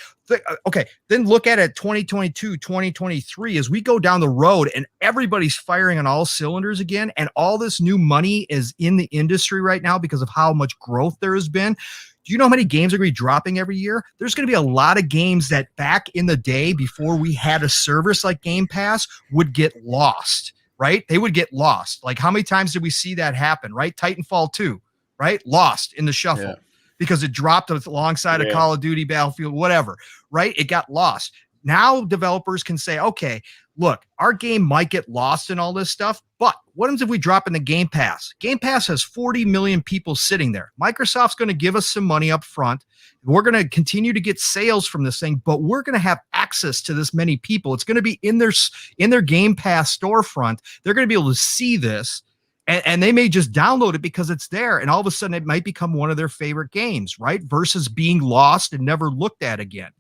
Okay, then look at it 2022, 2023 as we go down the road and everybody's firing on all cylinders again, and all this new money is in the industry right now because of how much growth there has been. Do you know how many games are going to be dropping every year? There's going to be a lot of games that back in the day, before we had a service like Game Pass, would get lost, right? They would get lost. Like, how many times did we see that happen, right? Titanfall 2, right? Lost in the shuffle. Yeah. because it dropped alongside a Call of Duty, Battlefield, whatever, right? It got lost. Now developers can say, okay, look, our game might get lost in all this stuff, but what if we drop in the Game Pass? Game Pass has 40 million people sitting there. Microsoft's going to give us some money up front. We're going to continue to get sales from this thing, but we're going to have access to this many people. It's going to be in their Game Pass storefront. They're going to be able to see this, and they may just download it because it's there, and all of a sudden it might become one of their favorite games, right? Versus being lost and never looked at again.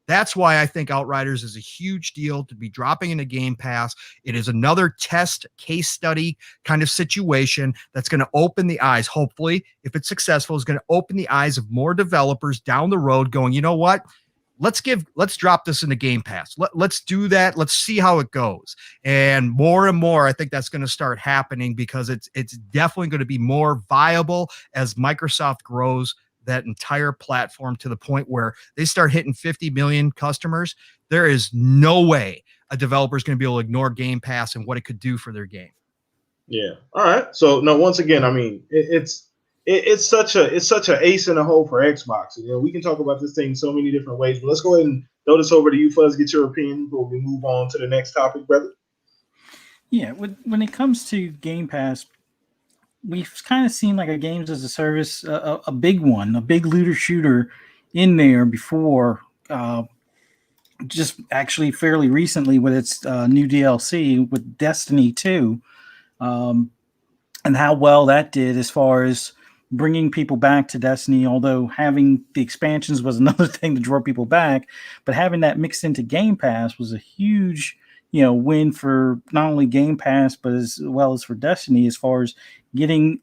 That's why I think Outriders is a huge deal to be dropping into Game Pass. It is another test case study kind of situation that's going to open the eyes. Hopefully, if it's successful, is going to open the eyes of more developers down the road going, you know what? Let's drop this into Game Pass. Let's do that. Let's see how it goes. And more, I think that's going to start happening because it's definitely going to be more viable as Microsoft grows that entire platform to the point where they start hitting 50 million customers. There is no way a developer is going to be able to ignore Game Pass and what it could do for their game. Yeah. All right. So no, once again, I mean, it's such a ace in the hole for Xbox. You know, we can talk about this thing so many different ways, but let's go ahead and throw this over to you, Fuzz. Get your opinion before we move on to the next topic, brother. Yeah. When it comes to Game Pass, we've kind of seen like a games as a service, a big one, a big looter shooter in there before, just actually fairly recently with its new DLC with Destiny 2, and how well that did as far as bringing people back to Destiny, although having the expansions was another thing to draw people back, but having that mixed into Game Pass was a huge win for not only Game Pass, but as well as for Destiny, as far as getting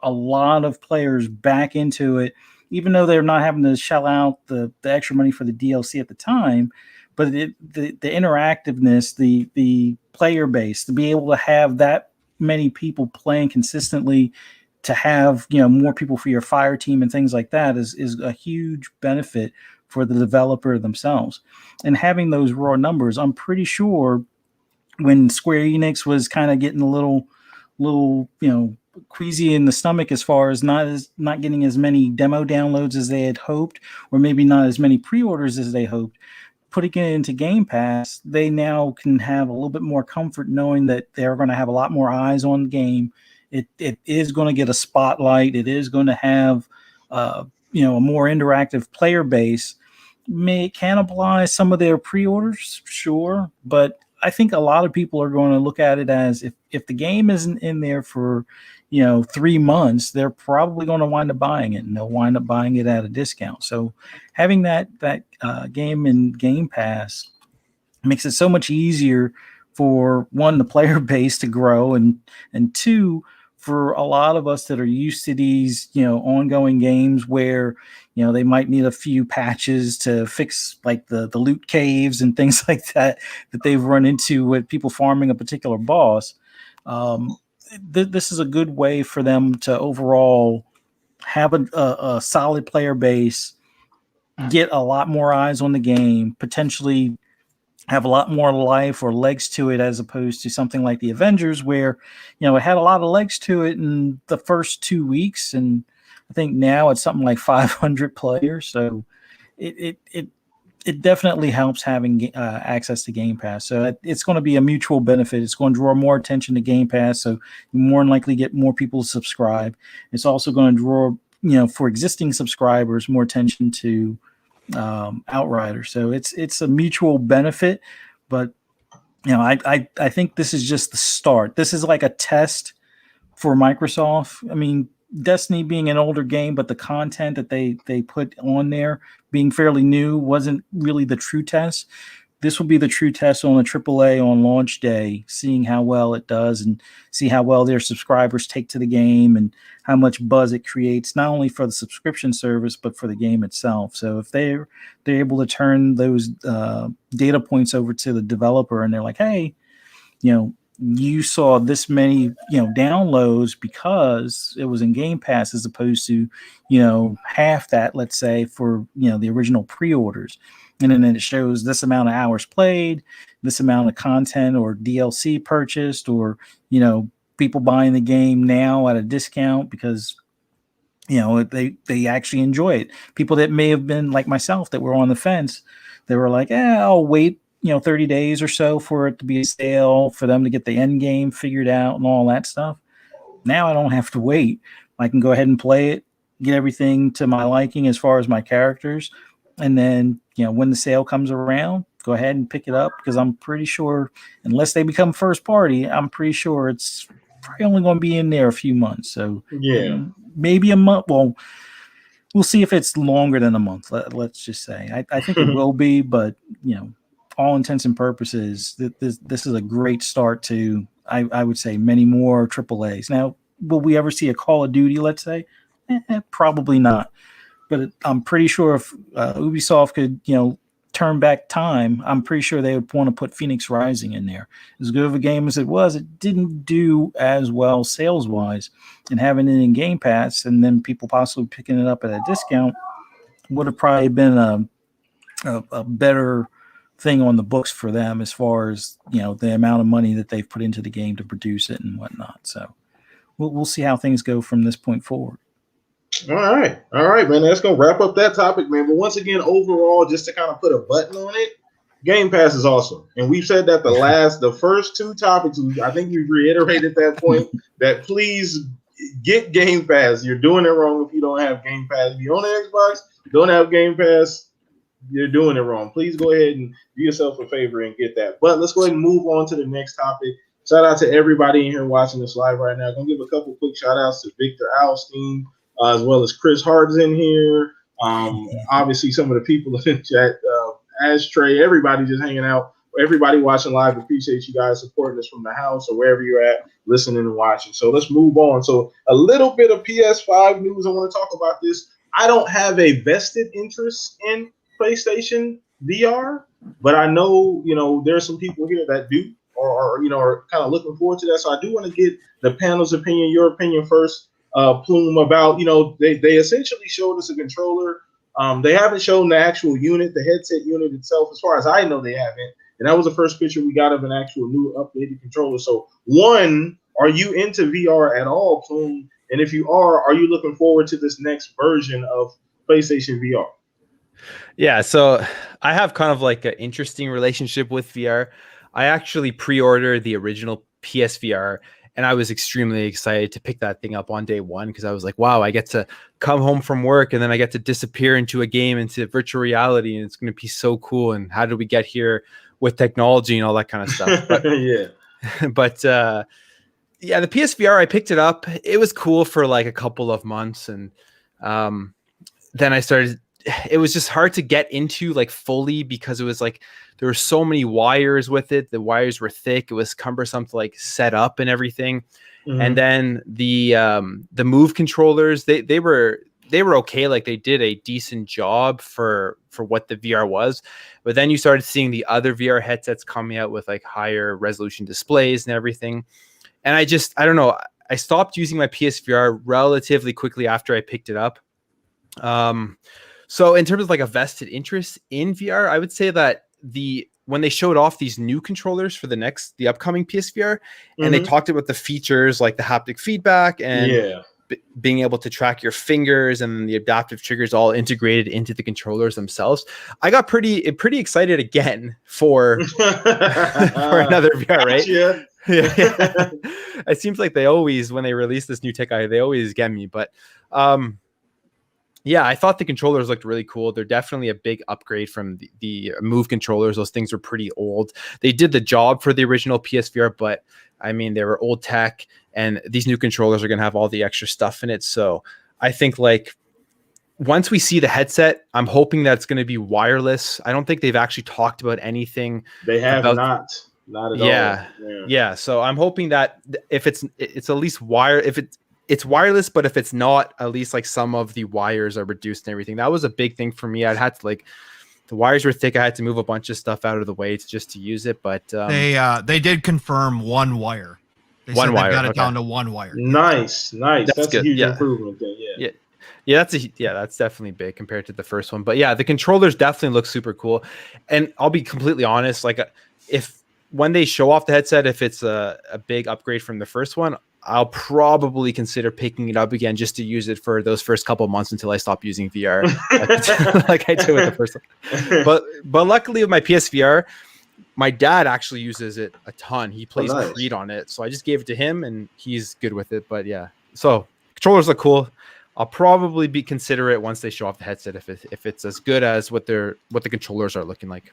a lot of players back into it, even though they're not having to shell out the extra money for the DLC at the time. But the interactiveness, the player base, to be able to have that many people playing consistently, to have more people for your fire team and things like that is a huge benefit for the developer themselves. And having those raw numbers, I'm pretty sure when Square Enix was kind of getting a little queasy in the stomach as far as not getting as many demo downloads as they had hoped, or maybe not as many pre-orders as they hoped, putting it into Game Pass, they now can have a little bit more comfort knowing that they're going to have a lot more eyes on the game. It is going to get a spotlight. It is going to have a more interactive player base. May cannibalize some of their pre-orders, sure, but I think a lot of people are going to look at it as if the game isn't in there for 3 months, they're probably going to wind up buying it, and they'll wind up buying it at a discount. So having that game in Game Pass makes it so much easier for, one, the player base to grow, and two, for a lot of us that are used to these ongoing games where they might need a few patches to fix like the loot caves and things like that they've run into with people farming a particular boss. This is a good way for them to overall have a solid player base, get a lot more eyes on the game, potentially have a lot more life or legs to it, as opposed to something like the Avengers, where it had a lot of legs to it in the first 2 weeks, and I think now it's something like 500 players. So it definitely helps having access to Game Pass. So it's going to be a mutual benefit. It's going to draw more attention to Game Pass, so you more than likely get more people to subscribe. It's also going to draw, for existing subscribers, more attention to Outriders. So it's a mutual benefit, but I think this is just the start. This is like a test for Microsoft. I mean, Destiny being an older game, but the content that they put on there being fairly new wasn't really the true test. This will be the true test on a AAA on launch day, seeing how well it does and see how well their subscribers take to the game and how much buzz it creates, not only for the subscription service, but for the game itself. So if they're able to turn those data points over to the developer and they're like, hey, you saw this many, downloads because it was in Game Pass, as opposed to, half that, let's say, for, the original pre-orders. And then it shows this amount of hours played, this amount of content or DLC purchased, or, people buying the game now at a discount because they actually enjoy it. People that may have been like myself that were on the fence, they were like, I'll wait 30 days or so for it to be a sale, for them to get the end game figured out and all that stuff. Now I don't have to wait. I can go ahead and play it, get everything to my liking as far as my characters. And then, when the sale comes around, go ahead and pick it up, because I'm pretty sure, unless they become first party, I'm pretty sure it's probably only going to be in there a few months. So maybe a month. Well, we'll see if it's longer than a month. Let's just say. I think it will be, but all intents and purposes, this is a great start to, I would say, many more AAAs. Now, will we ever see a Call of Duty, let's say? Probably not. But I'm pretty sure if Ubisoft could, turn back time, I'm pretty sure they would want to put Phoenix Rising in there. As good of a game as it was, it didn't do as well sales-wise. And having it in Game Pass and then people possibly picking it up at a discount would have probably been a better thing on the books for them, as far as the amount of money that they've put into the game to produce it and whatnot. So we'll see how things go from this point forward. All right, man. That's gonna wrap up that topic, man. But once again, overall, just to kind of put a button on it, Game Pass is awesome, and we've said that the first two topics. I think we've reiterated that point. That please get Game Pass. You're doing it wrong if you don't have Game Pass. If you own an Xbox, don't have Game Pass, you're doing it wrong. Please go ahead and do yourself a favor and get that. But let's go ahead and move on to the next topic. Shout out to everybody in here watching this live right now. I'm gonna give a couple quick shout outs to Victor Alstein, as well as Chris Hart's in here. Obviously, some of the people in the chat, Ashtray, everybody just hanging out. Everybody watching live, appreciate you guys supporting us from the house or wherever you're at, listening and watching. So let's move on. So a little bit of PS5 news. I want to talk about this. I don't have a vested interest in PlayStation VR, but I know, there's some people here that do or are kind of looking forward to that. So I do want to get the panel's opinion, your opinion first. Plume, about they essentially showed us a controller. They haven't shown the actual unit, the headset unit itself. As far as I know, they haven't, and that was the first picture we got of an actual new updated controller. So, one, are you into VR at all, Plume? And if you are you looking forward to this next version of PlayStation VR? Yeah, so I have kind of like an interesting relationship with VR. I actually pre-ordered the original PSVR, and I was extremely excited to pick that thing up on day one, because I was like, wow, I get to come home from work and then I get to disappear into a game, into virtual reality, and it's going to be so cool. And how did we get here with technology and all that kind of stuff? But, yeah, the PSVR, I picked it up. It was cool for like a couple of months. And then it was just hard to get into like fully, because it was like there were so many wires with it. The wires were thick. It was cumbersome to like set up and everything. Mm-hmm. And then the Move controllers, they were okay. Like they did a decent job for what the VR was. But then you started seeing the other VR headsets coming out with like higher resolution displays and everything. And I don't know. I stopped using my PSVR relatively quickly after I picked it up. So in terms of like a vested interest in VR, I would say that when they showed off these new controllers for the upcoming PSVR, and they talked about the features like the haptic feedback and being able to track your fingers and the adaptive triggers all integrated into the controllers themselves, I got pretty excited again for another VR, right? Yeah. It seems like they always, when they release this new tech, they always get me. But yeah, I thought the controllers looked really cool. They're definitely a big upgrade from the Move controllers. Those things were pretty old. They did the job for the original PSVR, but I mean, they were old tech, and these new controllers are going to have all the extra stuff in it. So I think like once we see the headset, I'm hoping that it's going to be wireless. I don't think they've actually talked about anything. They have not at all. Yeah. So I'm hoping that if it's at least it's wireless, but if it's not, at least like some of the wires are reduced and everything. That was a big thing for me. I'd had to the wires were thick. I had to move a bunch of stuff out of the way to use it. But they did confirm one wire. They got it down to one wire. Nice. That's a huge improvement. Then. Yeah, that's definitely big compared to the first one. But yeah, the controllers definitely look super cool. And I'll be completely honest, like when they show off the headset, if it's a big upgrade from the first one, I'll probably consider picking it up again just to use it for those first couple months until I stop using VR, like I did with the first one. But luckily with my PSVR, my dad actually uses it a ton. He plays Creed on it, so I just gave it to him, and he's good with it. But yeah, so controllers look cool. I'll probably be considerate once they show off the headset if it's as good as what the controllers are looking like.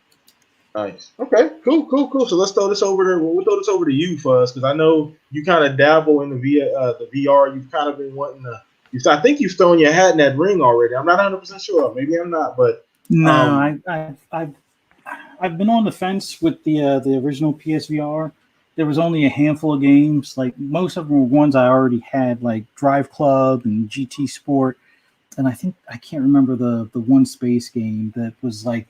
Nice. Okay. Cool. So let's throw this over to we'll throw this over to you, Fuzz, because I know you kind of dabble in the VR. You've kind of been wanting to. I think you've thrown your hat in that ring already. I'm not 100% sure. Maybe I'm not, but no, I've been on the fence with the original PSVR. There was only a handful of games. Like most of them were ones I already had, like Drive Club and GT Sport, and I can't remember the one space game that was like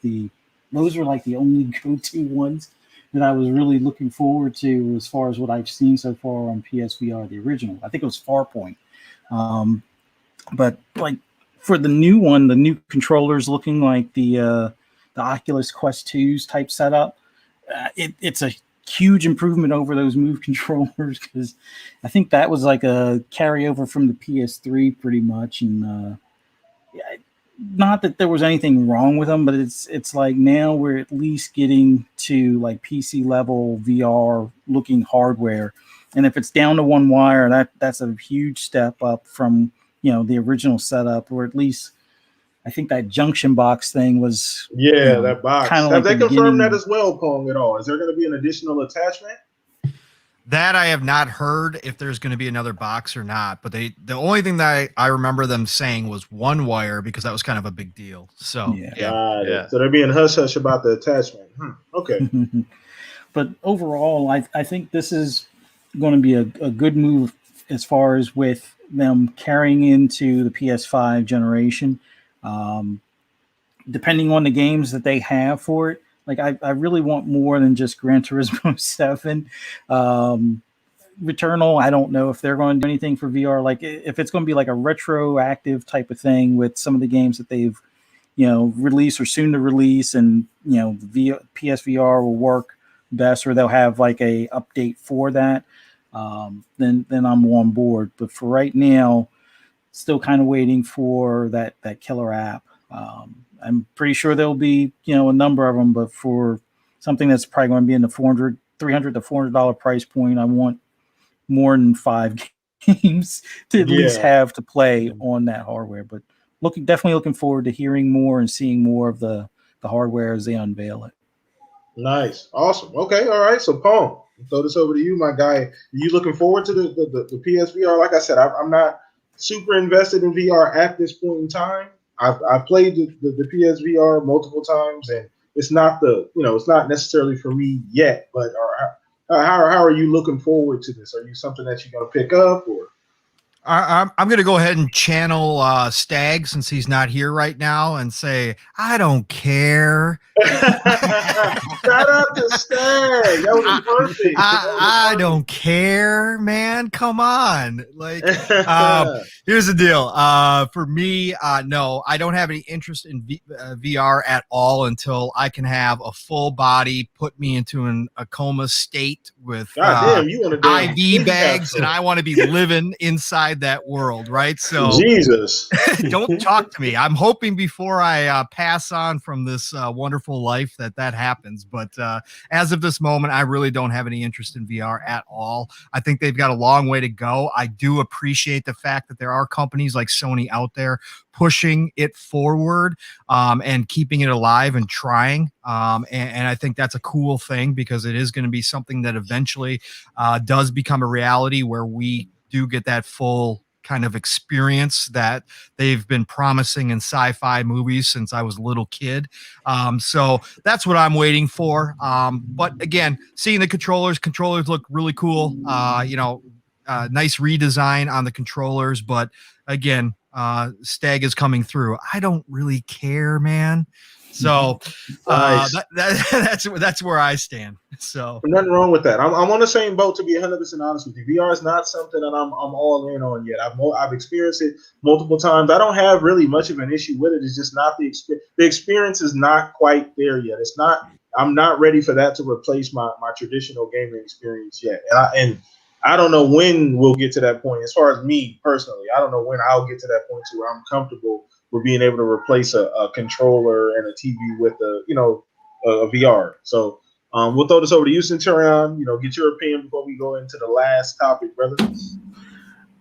those were like the only go-to ones that I was really looking forward to as far as what I've seen so far on PSVR, the original. I think it was Farpoint. But like for the new one, the new controllers looking like the Oculus Quest 2's type setup, it's a huge improvement over those Move controllers, because I think that was like a carryover from the PS3 pretty much. And not that there was anything wrong with them, but it's like now we're at least getting to like PC level VR looking hardware, and if it's down to one wire, that's a huge step up from the original setup, or at least I think that junction box thing was that box. Have like they confirmed that as well, Pong, at all? Is there going to be an additional attachment? That I have not heard if there's going to be another box or not, but the only thing that I remember them saying was one wire, because that was kind of a big deal. So yeah. So they're being hush about the attachment. Okay. But overall, I think this is going to be a good move as far as with them carrying into the PS5 generation. Depending on the games that they have for it. Like I really want more than just Gran Turismo 7. Returnal, I don't know if they're going to do anything for VR. Like if it's going to be like a retroactive type of thing with some of the games that they've, released or soon to release, and PSVR will work best, or they'll have like a update for that. Then I'm on board. But for right now, still kind of waiting for that killer app. I'm pretty sure there'll be, a number of them, but for something that's probably going to be in the $300 to $400 price point, I want more than 5 games to at least have to play on that hardware. But definitely looking forward to hearing more and seeing more of the hardware as they unveil it. Nice. Awesome. Okay. All right. So Pong, I'll throw this over to you, my guy. Are you looking forward to the PSVR? Like I said, I'm not super invested in VR at this point in time. I've played the PSVR multiple times, and it's not it's not necessarily for me yet. But how are you looking forward to this? Are you something that you're going to pick up, or? I'm going to go ahead and channel Stag, since he's not here right now, and say, I don't care. Shout out to Stag. That was perfect. I don't care, man. Come on. Like, here's the deal. For me, no, I don't have any interest in VR at all until I can have a full body, put me into a coma state with IV bags, and I want to be living inside that world, right? So Jesus, don't talk to me. I'm hoping before I pass on from this wonderful life that happens, but as of this moment, I really don't have any interest in VR at all. I think they've got a long way to go. I do appreciate the fact that there are companies like Sony out there pushing it forward and keeping it alive and trying. And I think that's a cool thing, because it is going to be something that eventually does become a reality, where we do get that full kind of experience that they've been promising in sci-fi movies since I was a little kid. So that's what I'm waiting for. But again, seeing the controllers look really cool. Nice redesign on the controllers, but again, Stag is coming through. I don't really care, man. So that's where I stand. So nothing wrong with that. I'm on the same boat, to be 100% honest with you. VR is not something that I'm all in on yet. I've experienced it multiple times. I don't have really much of an issue with it. It's just not the experience is not quite there yet. I'm not ready for that to replace my traditional gaming experience yet. And I don't know when we'll get to that point. As far as me personally, I don't know when I'll get to that point to where I'm comfortable with being able to replace a controller and a TV with a VR. So we'll throw this over to you, Centurion. Get your opinion before we go into the last topic, brother.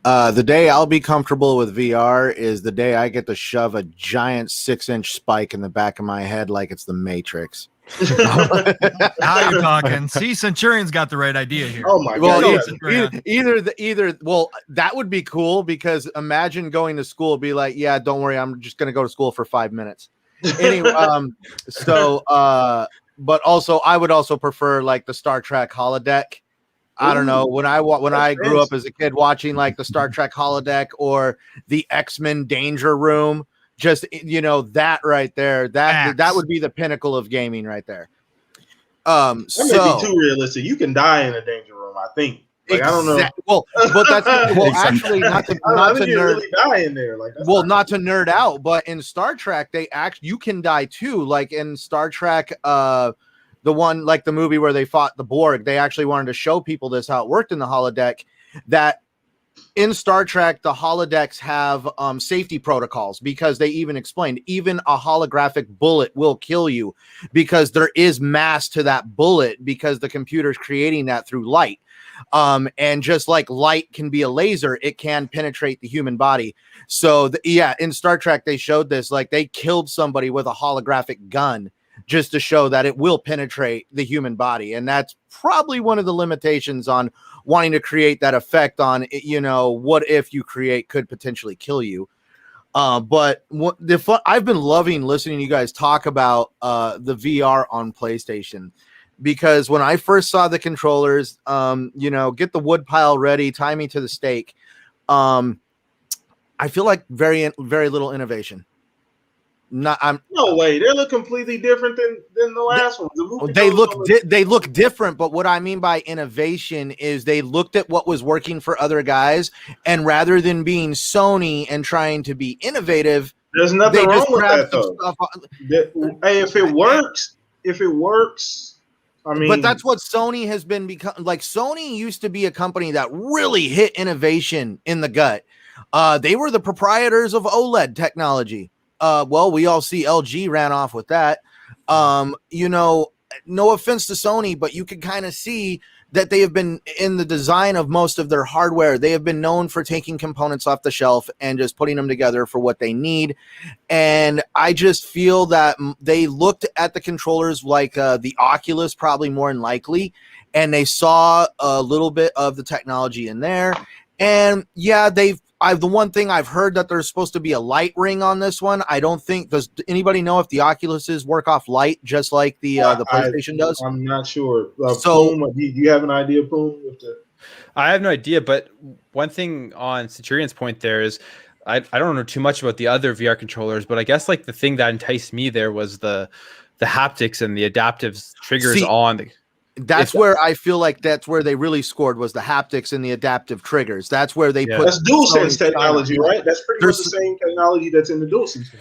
The day I'll be comfortable with VR is the day I get to shove a giant 6-inch spike in the back of my head like it's the Matrix. Now you're talking. See, Centurion's got the right idea here. Oh my God! Either well, that would be cool because imagine going to school, be like, yeah, don't worry, I'm just gonna go to school for 5 minutes. Anyway, but also I would also prefer like the Star Trek holodeck. I don't know, when I grew up as a kid watching like the Star Trek holodeck or the X-Men Danger Room, just that right there, that would be the pinnacle of gaming right there. That may be too realistic. You can die in a Danger Room, I think. Like, I don't know. Well, but that's actually not to nerd. Really die in there. Like, not to nerd out, but in Star Trek, you can die too. Like in Star Trek, the one, like the movie where they fought the Borg, they actually wanted to show people this, how it worked in the holodeck, that in Star Trek, the holodecks have safety protocols because they even explained even a holographic bullet will kill you because there is mass to that bullet because the computer's creating that through light. And just like light can be a laser, it can penetrate the human body. So in Star Trek, they showed this, like they killed somebody with a holographic gun just to show that it will penetrate the human body. And that's probably one of the limitations on wanting to create that effect on, what if you create could potentially kill you. But I've been loving listening to you guys talk about the VR on PlayStation, because when I first saw the controllers, get the wood pile ready, tie me to the stake. I feel like very, very little innovation. No way. They look completely different than the last one. They look different, but what I mean by innovation is they looked at what was working for other guys, and rather than being Sony and trying to be innovative, there's nothing wrong with that though. Hey, if it works, I mean, but that's what Sony has been become. Like Sony used to be a company that really hit innovation in the gut. They were the proprietors of OLED technology. Well, we all see LG ran off with that. No offense to Sony, but you can kind of see that they have been in the design of most of their hardware. They have been known for taking components off the shelf and just putting them together for what they need. And I just feel that they looked at the controllers like the Oculus, probably more than likely, and they saw a little bit of the technology in there. And yeah, the one thing I've heard that there's supposed to be a light ring on this one. I don't think, does anybody know if the Oculuses work off light just like the PlayStation does? I'm not sure. Poom, do you have an idea, Poom? I have no idea, but one thing on Centurion's point there is I don't know too much about the other VR controllers, but I guess like the thing that enticed me there was the haptics and the adaptive triggers on the. That's where I feel like that's where they really scored, was the haptics and the adaptive triggers. That's where they put. That's DualSense technology, right? That's pretty much the same technology that's in the DualSense.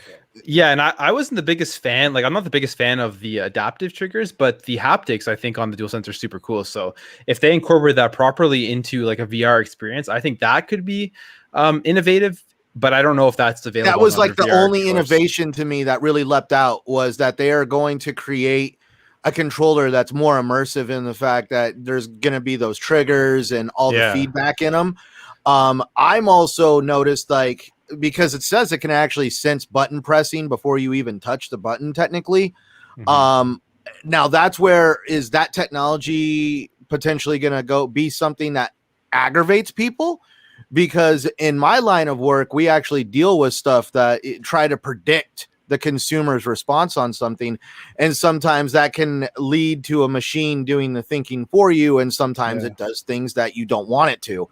Yeah, and I wasn't the biggest fan. Like, I'm not the biggest fan of the adaptive triggers, but the haptics I think on the DualSense are super cool. So if they incorporate that properly into like a VR experience, I think that could be innovative. But I don't know if that's available. That was like the only innovation to me that really leapt out, was that they are going to create a controller that's more immersive in the fact that there's going to be those triggers and all the feedback in them. I'm also noticed, like, because it says it can actually sense button pressing before you even touch the button technically. Now that's where, is that technology potentially going to be something that aggravates people? Because in my line of work, we actually deal with stuff that try to predict the consumer's response on something, and sometimes that can lead to a machine doing the thinking for you, and sometimes it does things that you don't want it to.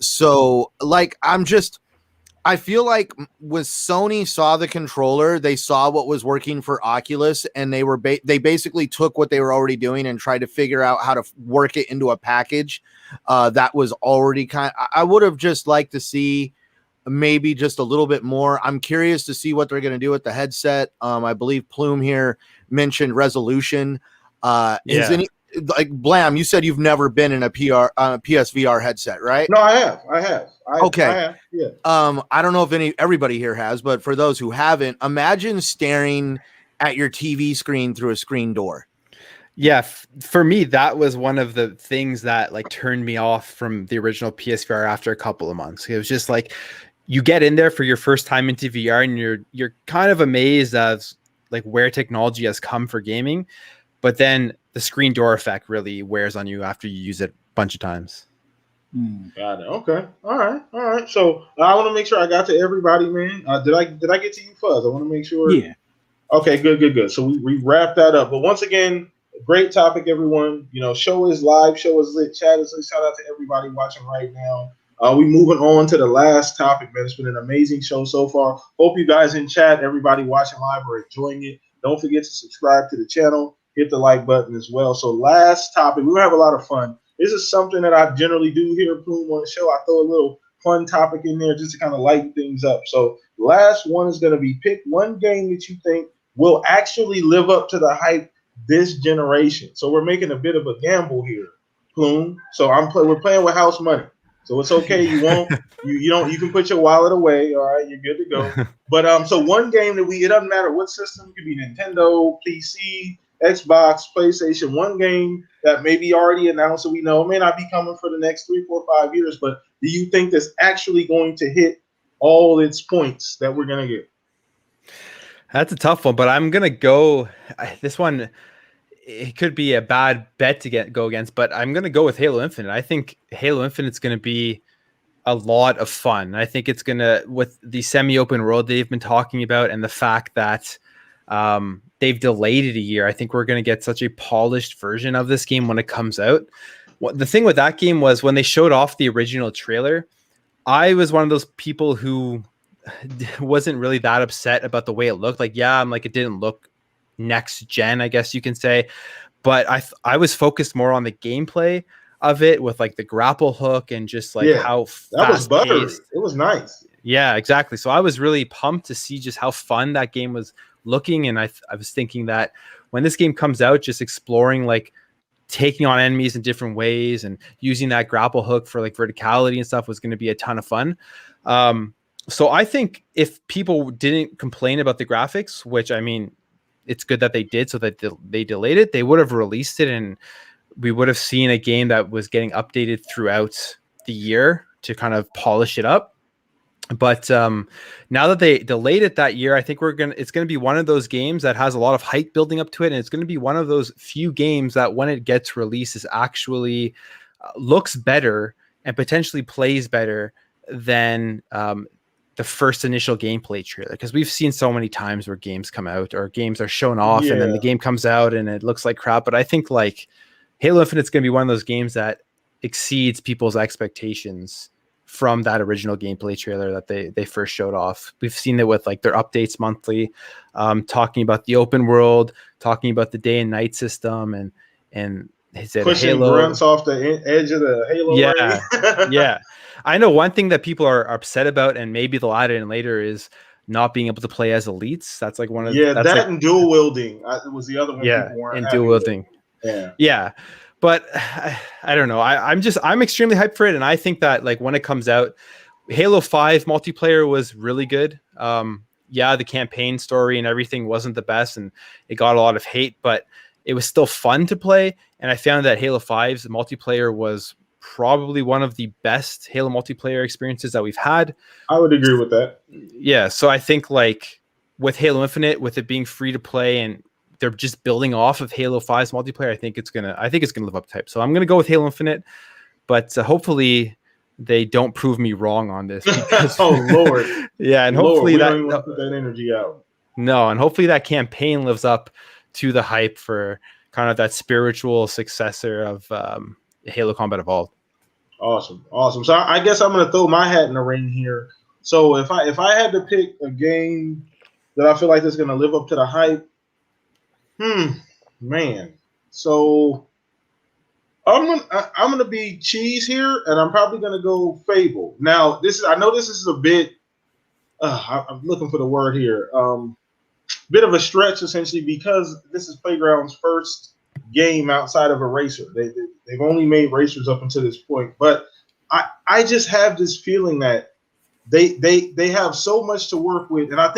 So like I feel like when Sony saw the controller, they saw what was working for Oculus, and they basically took what they were already doing and tried to figure out how to work it into a package that was already I would have just liked to see maybe just a little bit more. I'm curious to see what they're going to do with the headset. I believe Plume here mentioned resolution. like Blam, you said you've never been in a PSVR headset, right? No, I have. Okay. I have. Yeah. I don't know if everybody here has, but for those who haven't, imagine staring at your TV screen through a screen door. Yeah, for me, that was one of the things that like turned me off from the original PSVR after a couple of months. It was just like you get in there for your first time into VR and you're kind of amazed as like where technology has come for gaming, but then the screen door effect really wears on you after you use it a bunch of times. Got it. Okay. All right. So I want to make sure I got to everybody, man. Did I get to you, Fuzz? I want to make sure. Yeah. Okay. Good. So we wrapped that up. But once again, great topic, everyone. Show is live. Show is lit. Chat is lit. Shout out to everybody watching right now. We moving on to the last topic, man. It's been an amazing show so far. Hope you guys in chat, everybody watching live, are enjoying it. Don't forget to subscribe to the channel. Hit the like button as well. So last topic, we're going to have a lot of fun. This is something that I generally do here, Plume, on the show. I throw a little fun topic in there just to kind of lighten things up. So last one is going to be pick one game that you think will actually live up to the hype this generation. So we're making a bit of a gamble here, Plume. So we're playing with house money. So it's okay. You can put your wallet away. All right, you're good to go. But so one game that it doesn't matter what system, it could be Nintendo, PC, Xbox, PlayStation, one game that may be already announced that we know may not be coming for the next 3, 4, 5 years, but do you think that's actually going to hit all its points that we're going to get? That's a tough one, but I'm going to go this one. It could be a bad bet to go against, but I'm going to go with Halo Infinite. I think Halo Infinite's going to be a lot of fun. I think it's going to, with the semi-open world they've been talking about and the fact that they've delayed it a year, I think we're going to get such a polished version of this game when it comes out. The thing with that game was when they showed off the original trailer, I was one of those people who wasn't really that upset about the way it looked. Like, yeah, it didn't look next gen, I guess you can say, but I was focused more on the gameplay of it with like the grapple hook and just like how that was buttery. Paced. It was nice. Yeah, exactly. So I was really pumped to see just how fun that game was looking, and I was thinking that when this game comes out, just exploring like taking on enemies in different ways and using that grapple hook for like verticality and stuff was going to be a ton of fun. So I think if people didn't complain about the graphics, which it's good that they did, so that they delayed it, they would have released it and we would have seen a game that was getting updated throughout the year to kind of polish it up. But now that they delayed it that year, I think it's going to be one of those games that has a lot of hype building up to it. And it's going to be one of those few games that when it gets released is actually looks better and potentially plays better than the first initial gameplay trailer. Because we've seen so many times where games come out or games are shown off and then the game comes out and it looks like crap. But I think like Halo Infinite's going to be one of those games that exceeds people's expectations from that original gameplay trailer that they first showed off. We've seen it with like their updates monthly, talking about the open world, talking about the day and night system, and pushing Halo grunts off the edge of the Halo. Yeah, yeah. I know one thing that people are upset about, and maybe they'll add it in later, is not being able to play as elites. That's like one of and dual wielding was the other one. Yeah, and dual wielding. Yeah. But I don't know. I'm extremely hyped for it, and I think that like when it comes out, Halo 5 multiplayer was really good. The campaign story and everything wasn't the best, and it got a lot of hate, but it was still fun to play. And I found that Halo 5's multiplayer was probably one of the best Halo multiplayer experiences that we've had. I would agree with that. Yeah, so I think like with Halo Infinite, with it being free to play and they're just building off of Halo 5's multiplayer, I think it's gonna live up to type. So I'm gonna go with Halo Infinite, but hopefully they don't prove me wrong on this. Because, oh Lord, yeah, and hopefully don't even put that energy out. No, and hopefully that campaign lives up to the hype for kind of that spiritual successor of Halo Combat Evolved. Awesome. So I guess I'm gonna throw my hat in the ring here. So if I had to pick a game that I feel like is gonna live up to the hype. Man. So I'm gonna be cheese here, and I'm probably gonna go Fable. Now, I know this is a bit. I'm looking for the word here. Bit of a stretch, essentially, because this is Playground's first game outside of Eraser. They've only made racers up until this point, but I just have this feeling that they have so much to work with, and I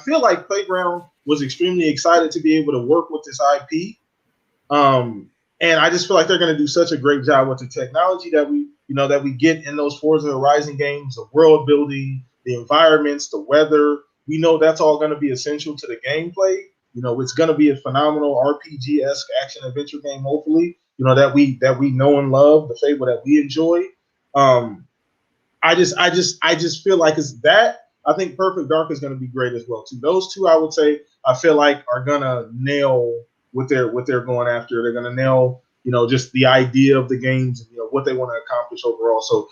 feel like Playground was extremely excited to be able to work with this IP. And I just feel like they're going to do such a great job with the technology that we get in those Forza Horizon games, the world building, the environments, the weather. We know that's all going to be essential to the gameplay. It's going to be a phenomenal RPG-esque action adventure game, hopefully, that we know and love, the Fable that we enjoy. I just feel like it's that. I think Perfect Dark is going to be great as well too. Those two, I would say, I feel like are going to nail what they're going after. They're going to nail, just the idea of the games and what they want to accomplish overall. So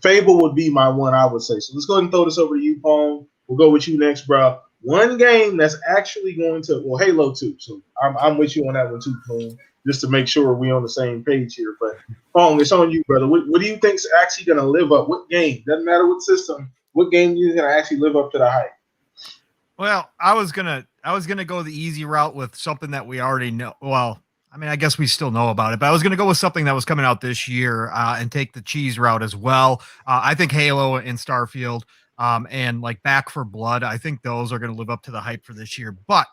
Fable would be my one, I would say. So let's go ahead and throw this over to you, Pong. We'll go with you next, bro. One game that's actually going to, well, Halo 2. So I'm with you on that one too, Pong, just to make sure we're on the same page here. But Pong, it's on you, brother. What do you think's actually going to live up? What game? Doesn't matter what system. What game is going to actually live up to the hype? Well, I was gonna go the easy route with something that we already know. Well, I mean, I guess we still know about it, but I was gonna go with something that was coming out this year and take the cheese route as well. I think Halo and Starfield and like Back 4 Blood, I think those are gonna live up to the hype for this year. But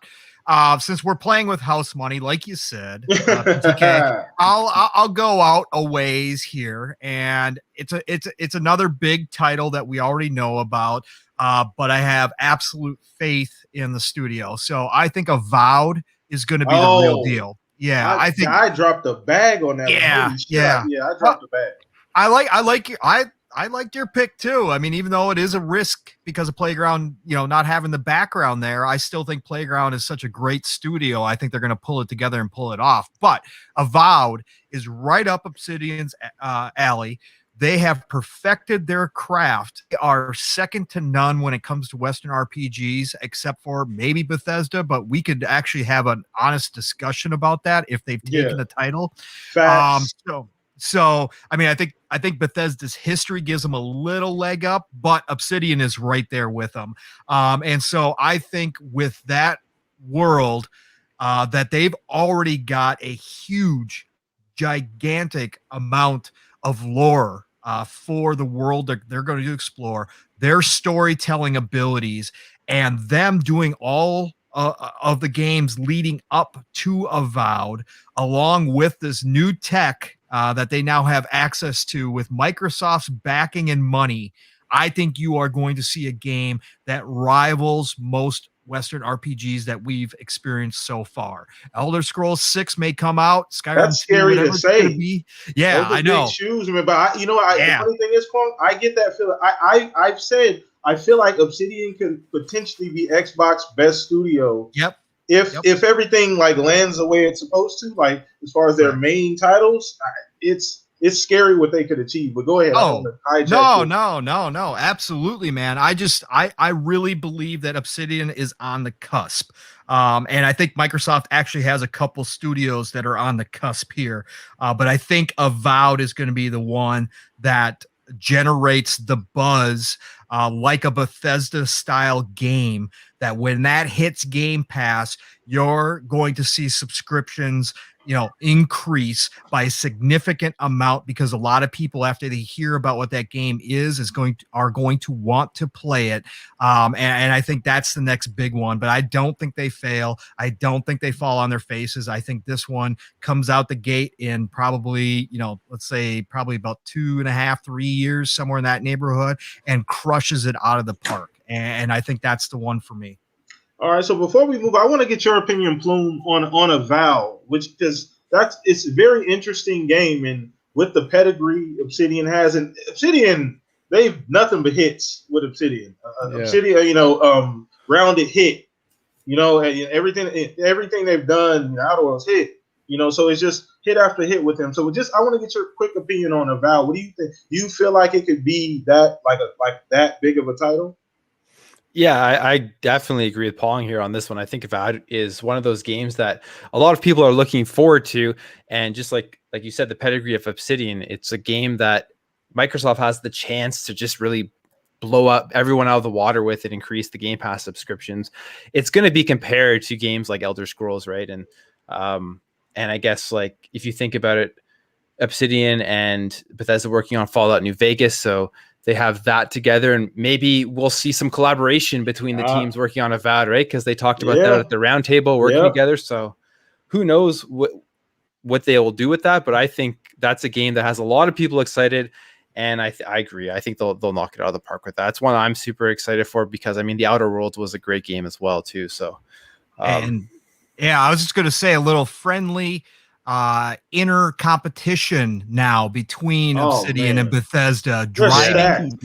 since we're playing with house money, like you said, PTK, I'll go out a ways here, and it's another big title that we already know about. But I have absolute faith in the studio. So I think Avowed is going to be the real deal. Yeah, I think I dropped a bag on that. Yeah, I dropped a bag. I liked your pick too. I mean, even though it is a risk because of Playground, not having the background there, I still think Playground is such a great studio. I think they're going to pull it together and pull it off. But Avowed is right up Obsidian's alley. They have perfected their craft. They are second to none when it comes to Western RPGs, except for maybe Bethesda, but we could actually have an honest discussion about that if they've taken the title. So I mean, I think Bethesda's history gives them a little leg up, but Obsidian is right there with them. And so I think with that world, that they've already got a huge, gigantic amount of lore for the world that they're going to explore, their storytelling abilities, and them doing all of the games leading up to Avowed, along with this new tech that they now have access to with Microsoft's backing and money. I think you are going to see a game that rivals most Western RPGs that we've experienced so far. Elder Scrolls 6 may come out. Skyrim, that's scary to say. Yeah, I know. Shoes, man, but the funny thing is, Pong, I get that feeling. I've said I feel like Obsidian could potentially be Xbox best studio. Yep. If everything like lands the way it's supposed to, like as far as their main titles, it's scary what they could achieve. But go ahead. No, absolutely, man. I really believe that Obsidian is on the cusp. And I think Microsoft actually has a couple studios that are on the cusp here. But I think Avowed is going to be the one that generates the buzz like a Bethesda style game, that when that hits Game Pass, you're going to see subscriptions increase by a significant amount, because a lot of people, after they hear about what that game are going to want to play it. And I think that's the next big one, but I don't think they fail. I don't think they fall on their faces. I think this one comes out the gate in probably, let's say probably about 2.5, 3 years, somewhere in that neighborhood, and crushes it out of the park. And I think that's the one for me. All right, so before we move, I want to get your opinion, Plume, on Avowed, because it's a very interesting game, and with the pedigree Obsidian has, and Obsidian, they've nothing but hits with Obsidian. Obsidian, rounded hit, everything they've done, Outer Worlds hit, so it's just hit after hit with them. So I want to get your quick opinion on Avowed. What do you think? Do you feel like it could be that like that big of a title? Yeah, I definitely agree with Pong here on this one. I think Avowed is one of those games that a lot of people are looking forward to. And just like you said, the pedigree of Obsidian, it's a game that Microsoft has the chance to just really blow up everyone out of the water with and increase the Game Pass subscriptions. It's going to be compared to games like Elder Scrolls, right? And And I guess like if you think about it, Obsidian and Bethesda working on Fallout New Vegas, so they have that together, and maybe we'll see some collaboration between the teams working on Avowed, right? Because they talked about that at the roundtable working together. So who knows what they will do with that? But I think that's a game that has a lot of people excited, and I agree. I think they'll knock it out of the park with that. It's one I'm super excited for because I mean the Outer Worlds was a great game as well too. So and yeah, I was just going to say a little friendly inner competition now between Obsidian and Bethesda, driving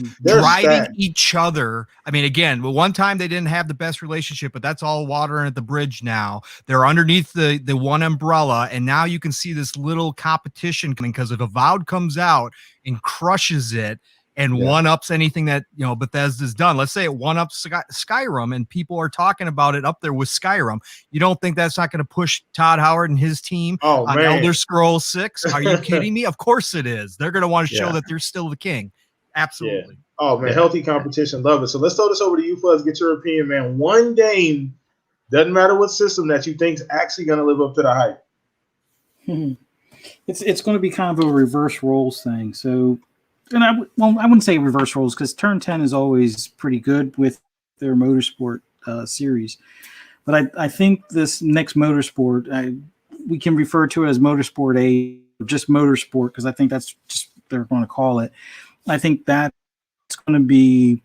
each other. I mean, again, one time they didn't have the best relationship, but that's all water under the bridge now. They're underneath the one umbrella, and now you can see this little competition coming because if Avowed comes out and crushes it and one-ups anything that, you know, Bethesda's done. Let's say it one-ups Skyrim, and people are talking about it up there with Skyrim. You don't think that's not going to push Todd Howard and his team on Elder Scrolls 6? Are you kidding me? Of course it is. They're going to want to show that they're still the king. Absolutely. Yeah. Oh, man, healthy competition. Love it. So let's throw this over to you, Fuzz. Get your opinion, man. One game, doesn't matter what system, that you think is actually going to live up to the hype. It's going to be kind of a reverse roles thing. So, and I wouldn't say reverse roles because Turn 10 is always pretty good with their motorsport series. But I think this next motorsport, we can refer to it as Motorsport 8, just Motorsport, because I think that's just what they're going to call it. I think that's going to be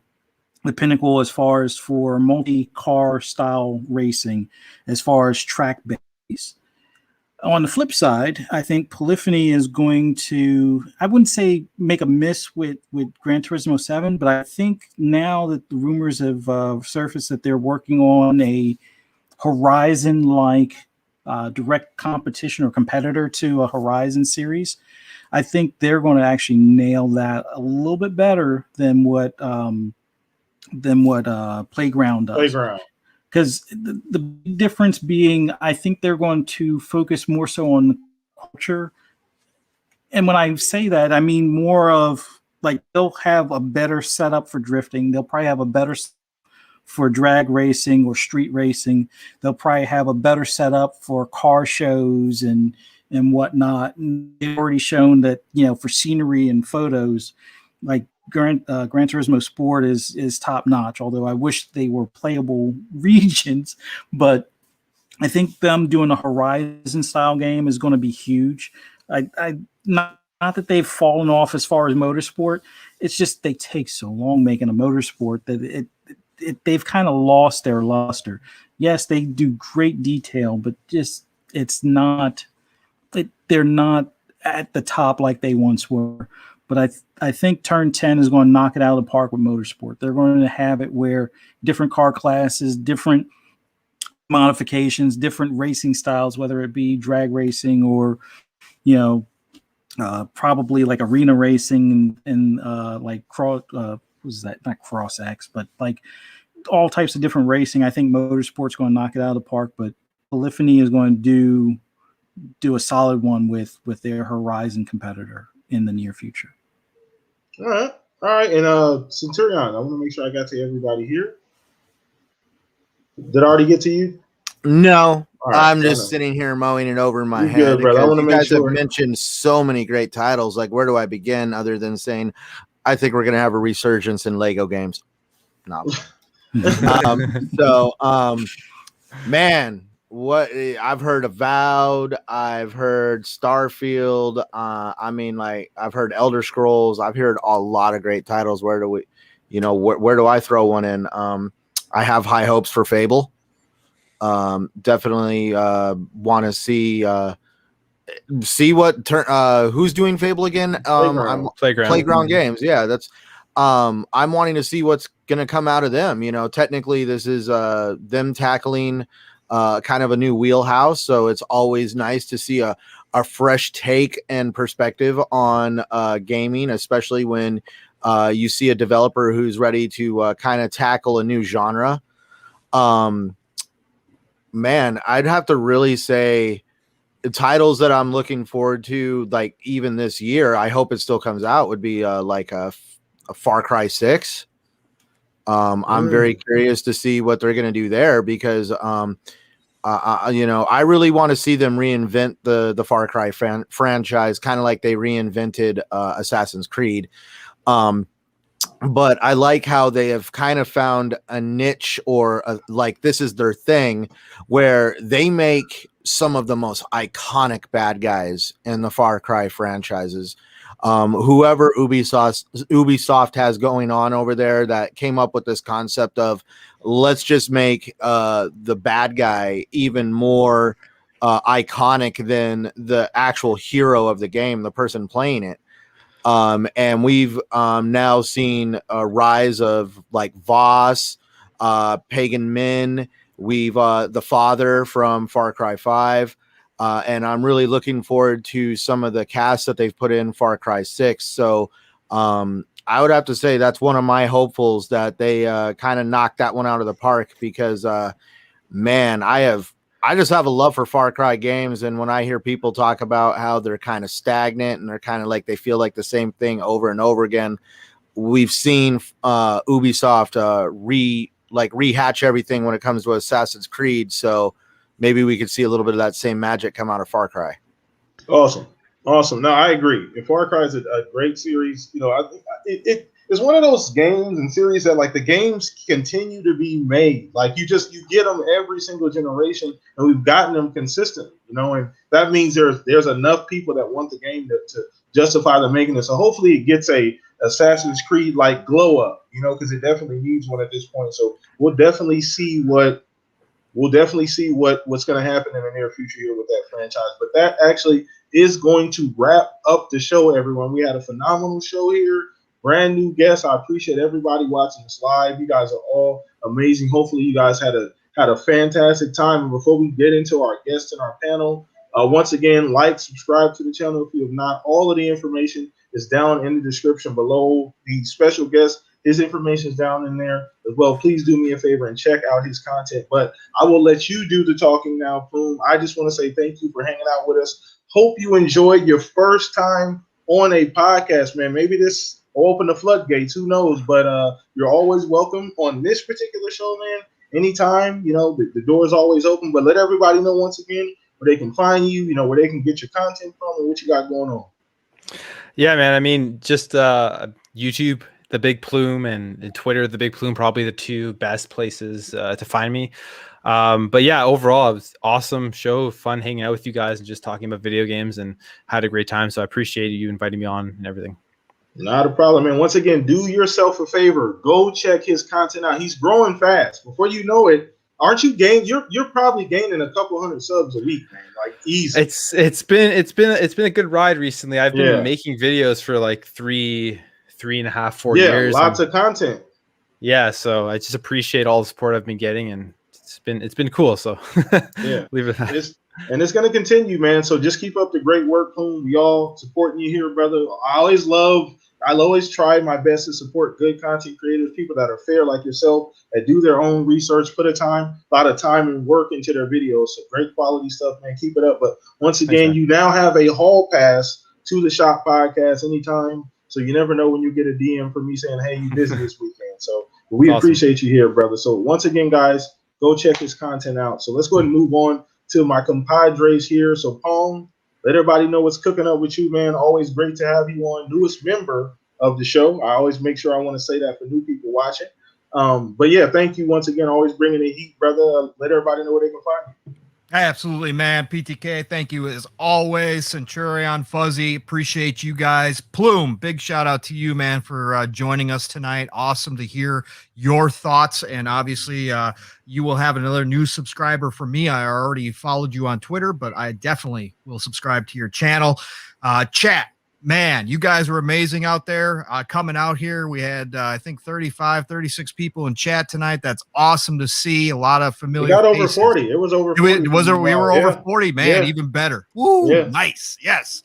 the pinnacle as far as for multi-car style racing, as far as track base. On the flip side, I think Polyphony is going to, I wouldn't say make a miss with Gran Turismo 7, but I think now that the rumors have surfaced that they're working on a Horizon-like direct competition or competitor to a Horizon series, I think they're going to actually nail that a little bit better than what Playground does. Because the difference being, I think they're going to focus more so on the culture. And when I say that, I mean more of like they'll have a better setup for drifting. They'll probably have a better for drag racing or street racing. They'll probably have a better setup for car shows and whatnot. And they've already shown that, you know, for scenery and photos, like Gran Turismo Sport is top notch, although I wish they were playable regions, but I think them doing a Horizon style game is going to be huge. I not that they've fallen off as far as motorsport. It's just they take so long making a motorsport that they've kind of lost their luster. Yes, they do great detail, but just they're not at the top like they once were. But I think Turn 10 is going to knock it out of the park with motorsport. They're going to have it where different car classes, different modifications, different racing styles, whether it be drag racing or, you know, probably like arena racing and like what was that? Not Cross X, but like all types of different racing. I think motorsport's going to knock it out of the park, but Polyphony is going to do a solid one with their Horizon competitor in the near future. All right. And Centurion, I want to make sure I got to everybody here. Did I already get to you? No, right, I'm just sitting here mowing it over in my head. Good, brother. I want to make sure. You guys have mentioned so many great titles. Like, where do I begin other than saying, I think we're going to have a resurgence in Lego games. No. Man, what I've heard Avowed, I've heard Starfield. I've heard Elder Scrolls. I've heard a lot of great titles. Where do I throw one in? I have high hopes for Fable. Definitely want to see what who's doing Fable again. Playground Games. Yeah, that's I'm wanting to see what's going to come out of them. You know, technically this is them tackling kind of a new wheelhouse, so it's always nice to see a fresh take and perspective on gaming, especially when you see a developer who's ready to kind of tackle a new genre. Man, I'd have to really say the titles that I'm looking forward to, like even this year, I hope it still comes out, would be like a Far Cry 6. I'm very curious to see what they're going to do there because I really want to see them reinvent the Far Cry franchise, kind of like they reinvented Assassin's Creed. But I like how they have kind of found a niche, or like this is their thing, where they make some of the most iconic bad guys in the Far Cry franchises. Whoever Ubisoft has going on over there that came up with this concept of let's just make the bad guy even more iconic than the actual hero of the game, the person playing it. And we've now seen a rise of like Voss, Pagan Min. We've the father from Far Cry 5. And I'm really looking forward to some of the cast that they've put in Far Cry 6. So I would have to say that's one of my hopefuls, that they kind of knocked that one out of the park, because man, I just have a love for Far Cry games. And when I hear people talk about how they're kind of stagnant and they're kind of like they feel like the same thing over and over again, we've seen Ubisoft rehatch everything when it comes to Assassin's Creed. So maybe we could see a little bit of that same magic come out of Far Cry. Awesome. No, I agree. And Far Cry is a great series. I think it's one of those games and series that like the games continue to be made. Like you get them every single generation, and we've gotten them consistently. And that means there's enough people that want the game to justify them making it. So hopefully it gets a Assassin's Creed like glow up. Because it definitely needs one at this point. So we'll definitely see what's going to happen in the near future here with that franchise. But that actually is going to wrap up the show, everyone. We had a phenomenal show here. Brand new guests. I appreciate everybody watching this live. You guys are all amazing. Hopefully you guys had a fantastic time. And before we get into our guests and our panel, once again, like, subscribe to the channel if you have not. All of the information is down in the description below. The special guest, his information is down in there as well. Please do me a favor and check out his content. But I will let you do the talking now, Boom. I just want to say thank you for hanging out with us. Hope you enjoyed your first time on a podcast, man. Maybe this will open the floodgates. Who knows? But you're always welcome on this particular show, man. Anytime, the door is always open. But let everybody know once again where they can find you, where they can get your content from and what you got going on. Yeah, man. I mean, just YouTube, The Big Plume, and Twitter, The Big Plume, probably the two best places to find me. But yeah, overall, it was awesome show, fun hanging out with you guys and just talking about video games, and had a great time. So I appreciate you inviting me on and everything. Not a problem, man. Once again, do yourself a favor. Go check his content out. He's growing fast. Before you know it, aren't you you're probably gaining a couple hundred subs a week, man. Like easy. It's been a good ride recently. I've been making videos for like 3.5, 4 years. Lots of content. Yeah, so I just appreciate all the support I've been getting, and it's been cool. So leave it at that. And it's going to continue, man. So just keep up the great work, Boom. We all supporting you here, brother. I'll always try my best to support good content creators, people that are fair like yourself, that do their own research, put a lot of time and work into their videos. So great quality stuff, man. Keep it up. But once again, you now have a hall pass to the Shop Podcast anytime. So you never know when you get a DM from me saying, hey, you busy this weekend. So we appreciate you here, brother. So once again, guys, go check his content out. So let's go ahead and move on to my compadres here. So Pong, let everybody know what's cooking up with you, man. Always great to have you on. Newest member of the show. I always make sure I want to say that for new people watching. But yeah, thank you once again. Always bringing the heat, brother. Let everybody know where they can find you. Absolutely, man. PTK, thank you as always. Centurion, Fuzzy, appreciate you guys. Plume, big shout out to you, man, for joining us tonight. Awesome to hear your thoughts. And obviously, you will have another new subscriber from me. I already followed you on Twitter, but I definitely will subscribe to your channel. Chat. Man, you guys were amazing out there coming out here. We had, I think, 36 people in chat tonight. That's awesome to see. A lot of familiar faces. We got over 40. It was over 40. We were over 40, man. Even better. Woo, nice. Yes.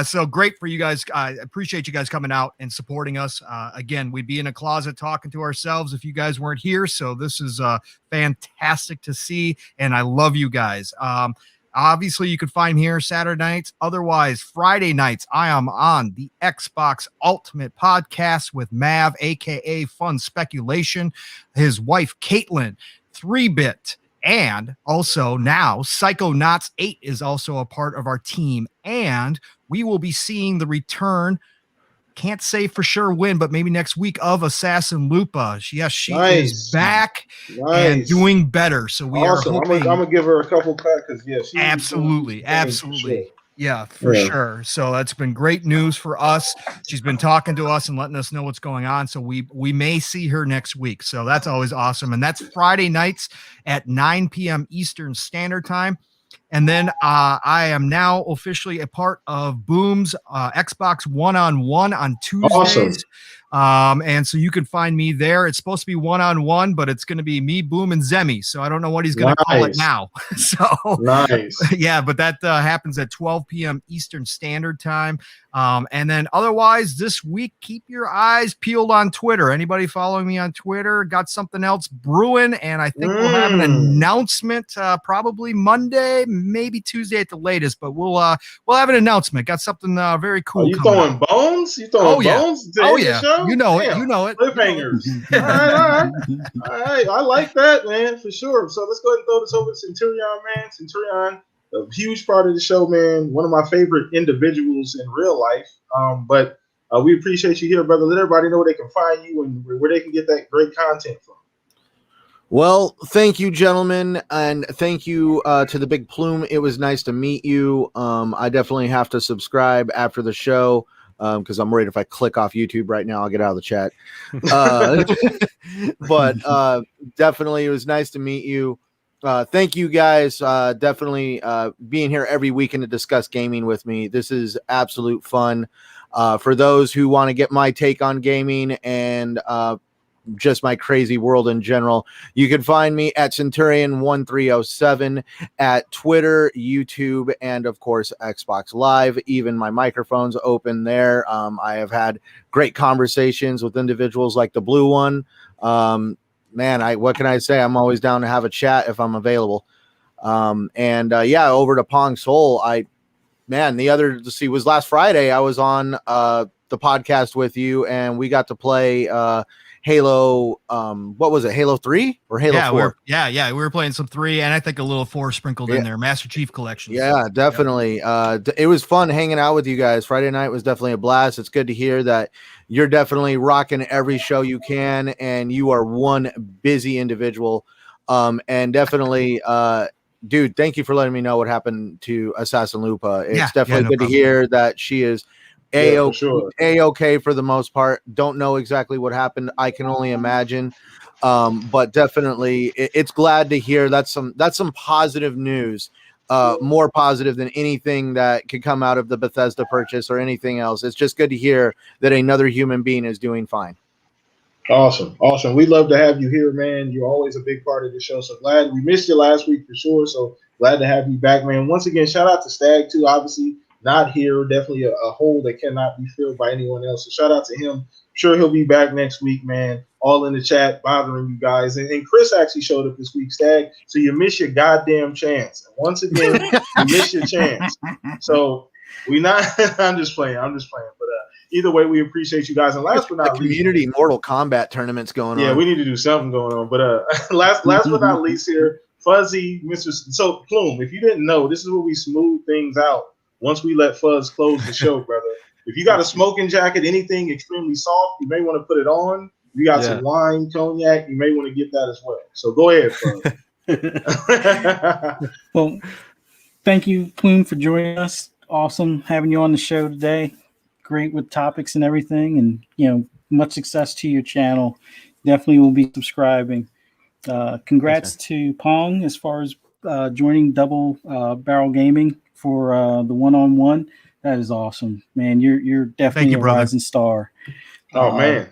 So great for you guys. I appreciate you guys coming out and supporting us. Again, we'd be in a closet talking to ourselves if you guys weren't here. So this is fantastic to see. And I love you guys. Obviously, you can find me here Saturday nights. Otherwise, Friday nights, I am on the Xbox Ultimate Podcast with Mav, a.k.a. Fun Speculation, his wife, Caitlin, 3-Bit, And also now Psychonauts 8 is also a part of our team. And we will be seeing the return, can't say for sure when, but maybe next week, of Assassin Lupa. She is back and doing better. So we are hoping. I'm gonna give her a couple packs because she's absolutely. Sure. Yeah, for sure. So that's been great news for us. She's been talking to us and letting us know what's going on. So we may see her next week. So that's always awesome. And that's Friday nights at 9 p.m. Eastern Standard Time. And then I am now officially a part of Boom's Xbox One-on-One on Tuesdays. Awesome. And so you can find me there. It's supposed to be one-on-one, but it's going to be me, Boom, and Zemi. So I don't know what he's going to call it now. So nice. Yeah, but that happens at 12 p.m. Eastern Standard Time. And then otherwise this week, keep your eyes peeled on Twitter. Anybody following me on Twitter? Got something else brewing, and I think we'll have an announcement probably Monday, maybe Tuesday at the latest. But we'll have an announcement. Got something very cool. You throwing bones? You throwing bones? Oh yeah. Show? You know it. You know it. Cliffhangers. All right. I like that, man, for sure. So let's go ahead and throw this over to Centurion, man. Centurion, a huge part of the show, man. One of my favorite individuals in real life. But we appreciate you here, brother. Let everybody know where they can find you and where they can get that great content from. Well, thank you, gentlemen, and thank you to the Big Plume. It was nice to meet you. I definitely have to subscribe after the show because I'm worried if I click off YouTube right now, I'll get out of the chat. But definitely, it was nice to meet you. Thank you guys. Definitely being here every weekend to discuss gaming with me. This is absolute fun. For those who want to get my take on gaming and just my crazy world in general, you can find me at Centurion1307 at Twitter, YouTube, and of course Xbox Live. Even my microphone's open there. I have had great conversations with individuals like the blue one. Man, what can I say? I'm always down to have a chat if I'm available. Over to Pong Soul. Was last Friday I was on the podcast with you, and we got to play Halo. What was it? Halo 3 or Halo 4? We were playing some 3, and I think a little 4 sprinkled in there. Master Chief Collection. Yeah, definitely. It was fun hanging out with you guys. Friday night was definitely a blast. It's good to hear that you're definitely rocking every show you can, and you are one busy individual. And definitely, dude, thank you for letting me know what happened to Assassin Lupa. It's definitely good to hear that she is A-okay for the most part. Don't know exactly what happened. I can only imagine. But definitely it's glad to hear that's some positive news. More positive than anything that could come out of the Bethesda purchase or anything else. It's just good to hear that another human being is doing fine. Awesome. We'd love to have you here, man. You're always a big part of the show. So glad we missed you last week for sure. So glad to have you back, man. Once again, shout out to Stag too. Obviously not here. Definitely a hole that cannot be filled by anyone else. So shout out to him. I'm sure he'll be back next week, man. All in the chat, bothering you guys. And Chris actually showed up this week, Stag. So you miss your goddamn chance. And once again, you miss your chance. So I'm just playing. But either way, we appreciate you guys. And last but not least, community Mortal Kombat tournaments going on. Yeah, we need to do something going on. But last but not least here, Fuzzy, Mr. So Plume, if you didn't know, this is where we smooth things out once we let Fuzz close the show, brother. If you got a smoking jacket, anything extremely soft, you may want to put it on. If you got some wine, cognac, you may want to get that as well. So go ahead, Fuzz. Well, thank you, Plume, for joining us. Awesome having you on the show today. Great with topics and everything, and much success to your channel. Definitely will be subscribing. Congrats to Pong as far as joining Double Barrel Gaming for the one-on-one. That is awesome, man. You're definitely a rising star. Oh man.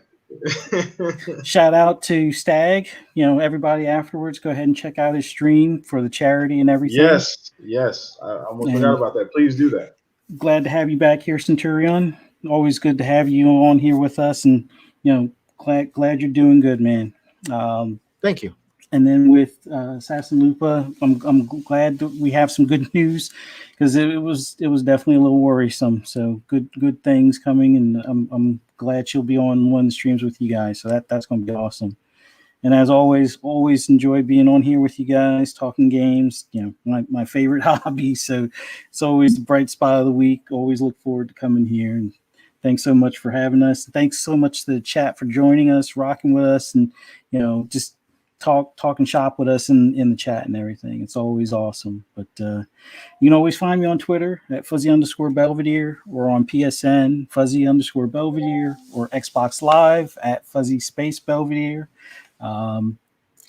Shout out to Stag. Everybody afterwards, go ahead and check out his stream for the charity and everything. Yes. I almost forgot about that. Please do that. Glad to have you back here, Centurion. Always good to have you on here with us, and glad you're doing good, man. Thank you. And then with Assassin Lupa, I'm glad that we have some good news, because it was definitely a little worrisome. So good things coming, and I'm glad she'll be on one of the streams with you guys. So that's going to be awesome. And as always enjoy being on here with you guys, talking games, my favorite hobby. So it's always the bright spot of the week. Always look forward to coming here. And thanks so much for having us. Thanks so much to the chat for joining us, rocking with us, and, just talking shop with us in the chat and everything. It's always awesome. But you can always find me on Twitter at @fuzzy_Belvedere, or on PSN @fuzzy_Belvedere, or Xbox Live at @fuzzy_Belvedere.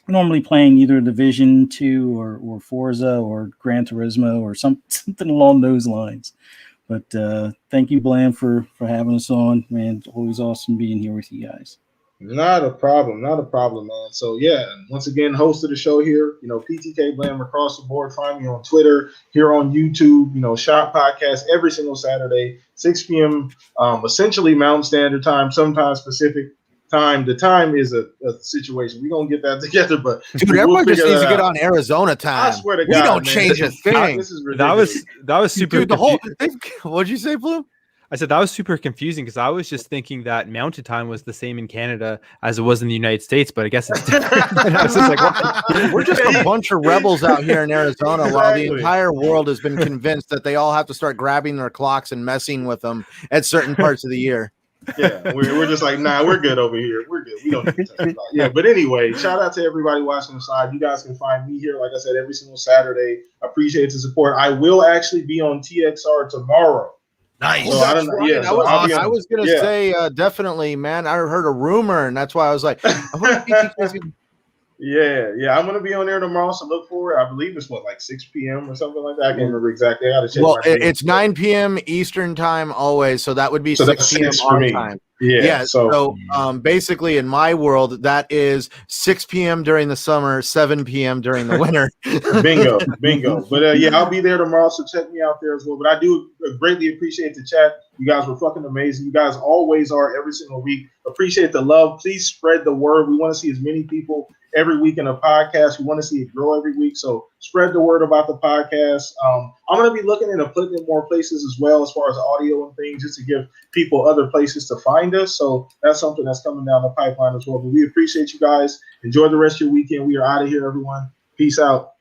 Normally playing either Division 2 or Forza or Gran Turismo or something along those lines. But thank you, Blam, for having us on, man. It's always awesome being here with you guys. Not a problem, man. So yeah, once again, host of the show here, PTK Blam across the board. Find me on Twitter, here on YouTube, Shop Podcast every single Saturday, 6 p.m. Essentially Mountain Standard Time, sometimes Pacific Time. The time is a situation. We're gonna get that together, but dude, everyone just needs to get on Arizona time. I swear to God, we don't man, change a thing. This is ridiculous. That was super. Dude, what'd you say, Blue? I said that was super confusing because I was just thinking that Mountain Time was the same in Canada as it was in the United States, but I guess it's different. And I was just like, what? We're just a bunch of rebels out here in Arizona, while the entire world has been convinced that they all have to start grabbing their clocks and messing with them at certain parts of the year. Yeah, we're just like, nah, we're good over here. We're good. We don't need to talk about it. Yeah, but anyway, shout out to everybody watching the side. You guys can find me here, like I said, every single Saturday. Appreciate the support. I will actually be on TXR tomorrow. Nice. So I don't know. Yeah, so I was gonna say definitely, man. I heard a rumor, and that's why I was like, yeah. I'm gonna be on there tomorrow, so look forward. I believe it's like 6 p.m. or something like that. I can't remember exactly. I gotta check. Well, it's 9 p.m. Eastern time always, so that would be 6 p.m. our time. Yeah. So basically, in my world, that is 6 p.m. during the summer, 7 p.m. during the winter. Bingo. But yeah, I'll be there tomorrow, so check me out there as well. But I do greatly appreciate the chat. You guys were fucking amazing. You guys always are every single week. Appreciate the love. Please spread the word. We want to see as many people every week in a podcast. We want to see it grow every week. So spread the word about the podcast. I'm going to be looking into putting in more places as well, as far as audio and things, just to give people other places to find us. So that's something that's coming down the pipeline as well. But we appreciate you guys. Enjoy the rest of your weekend. We are out of here, everyone. Peace out.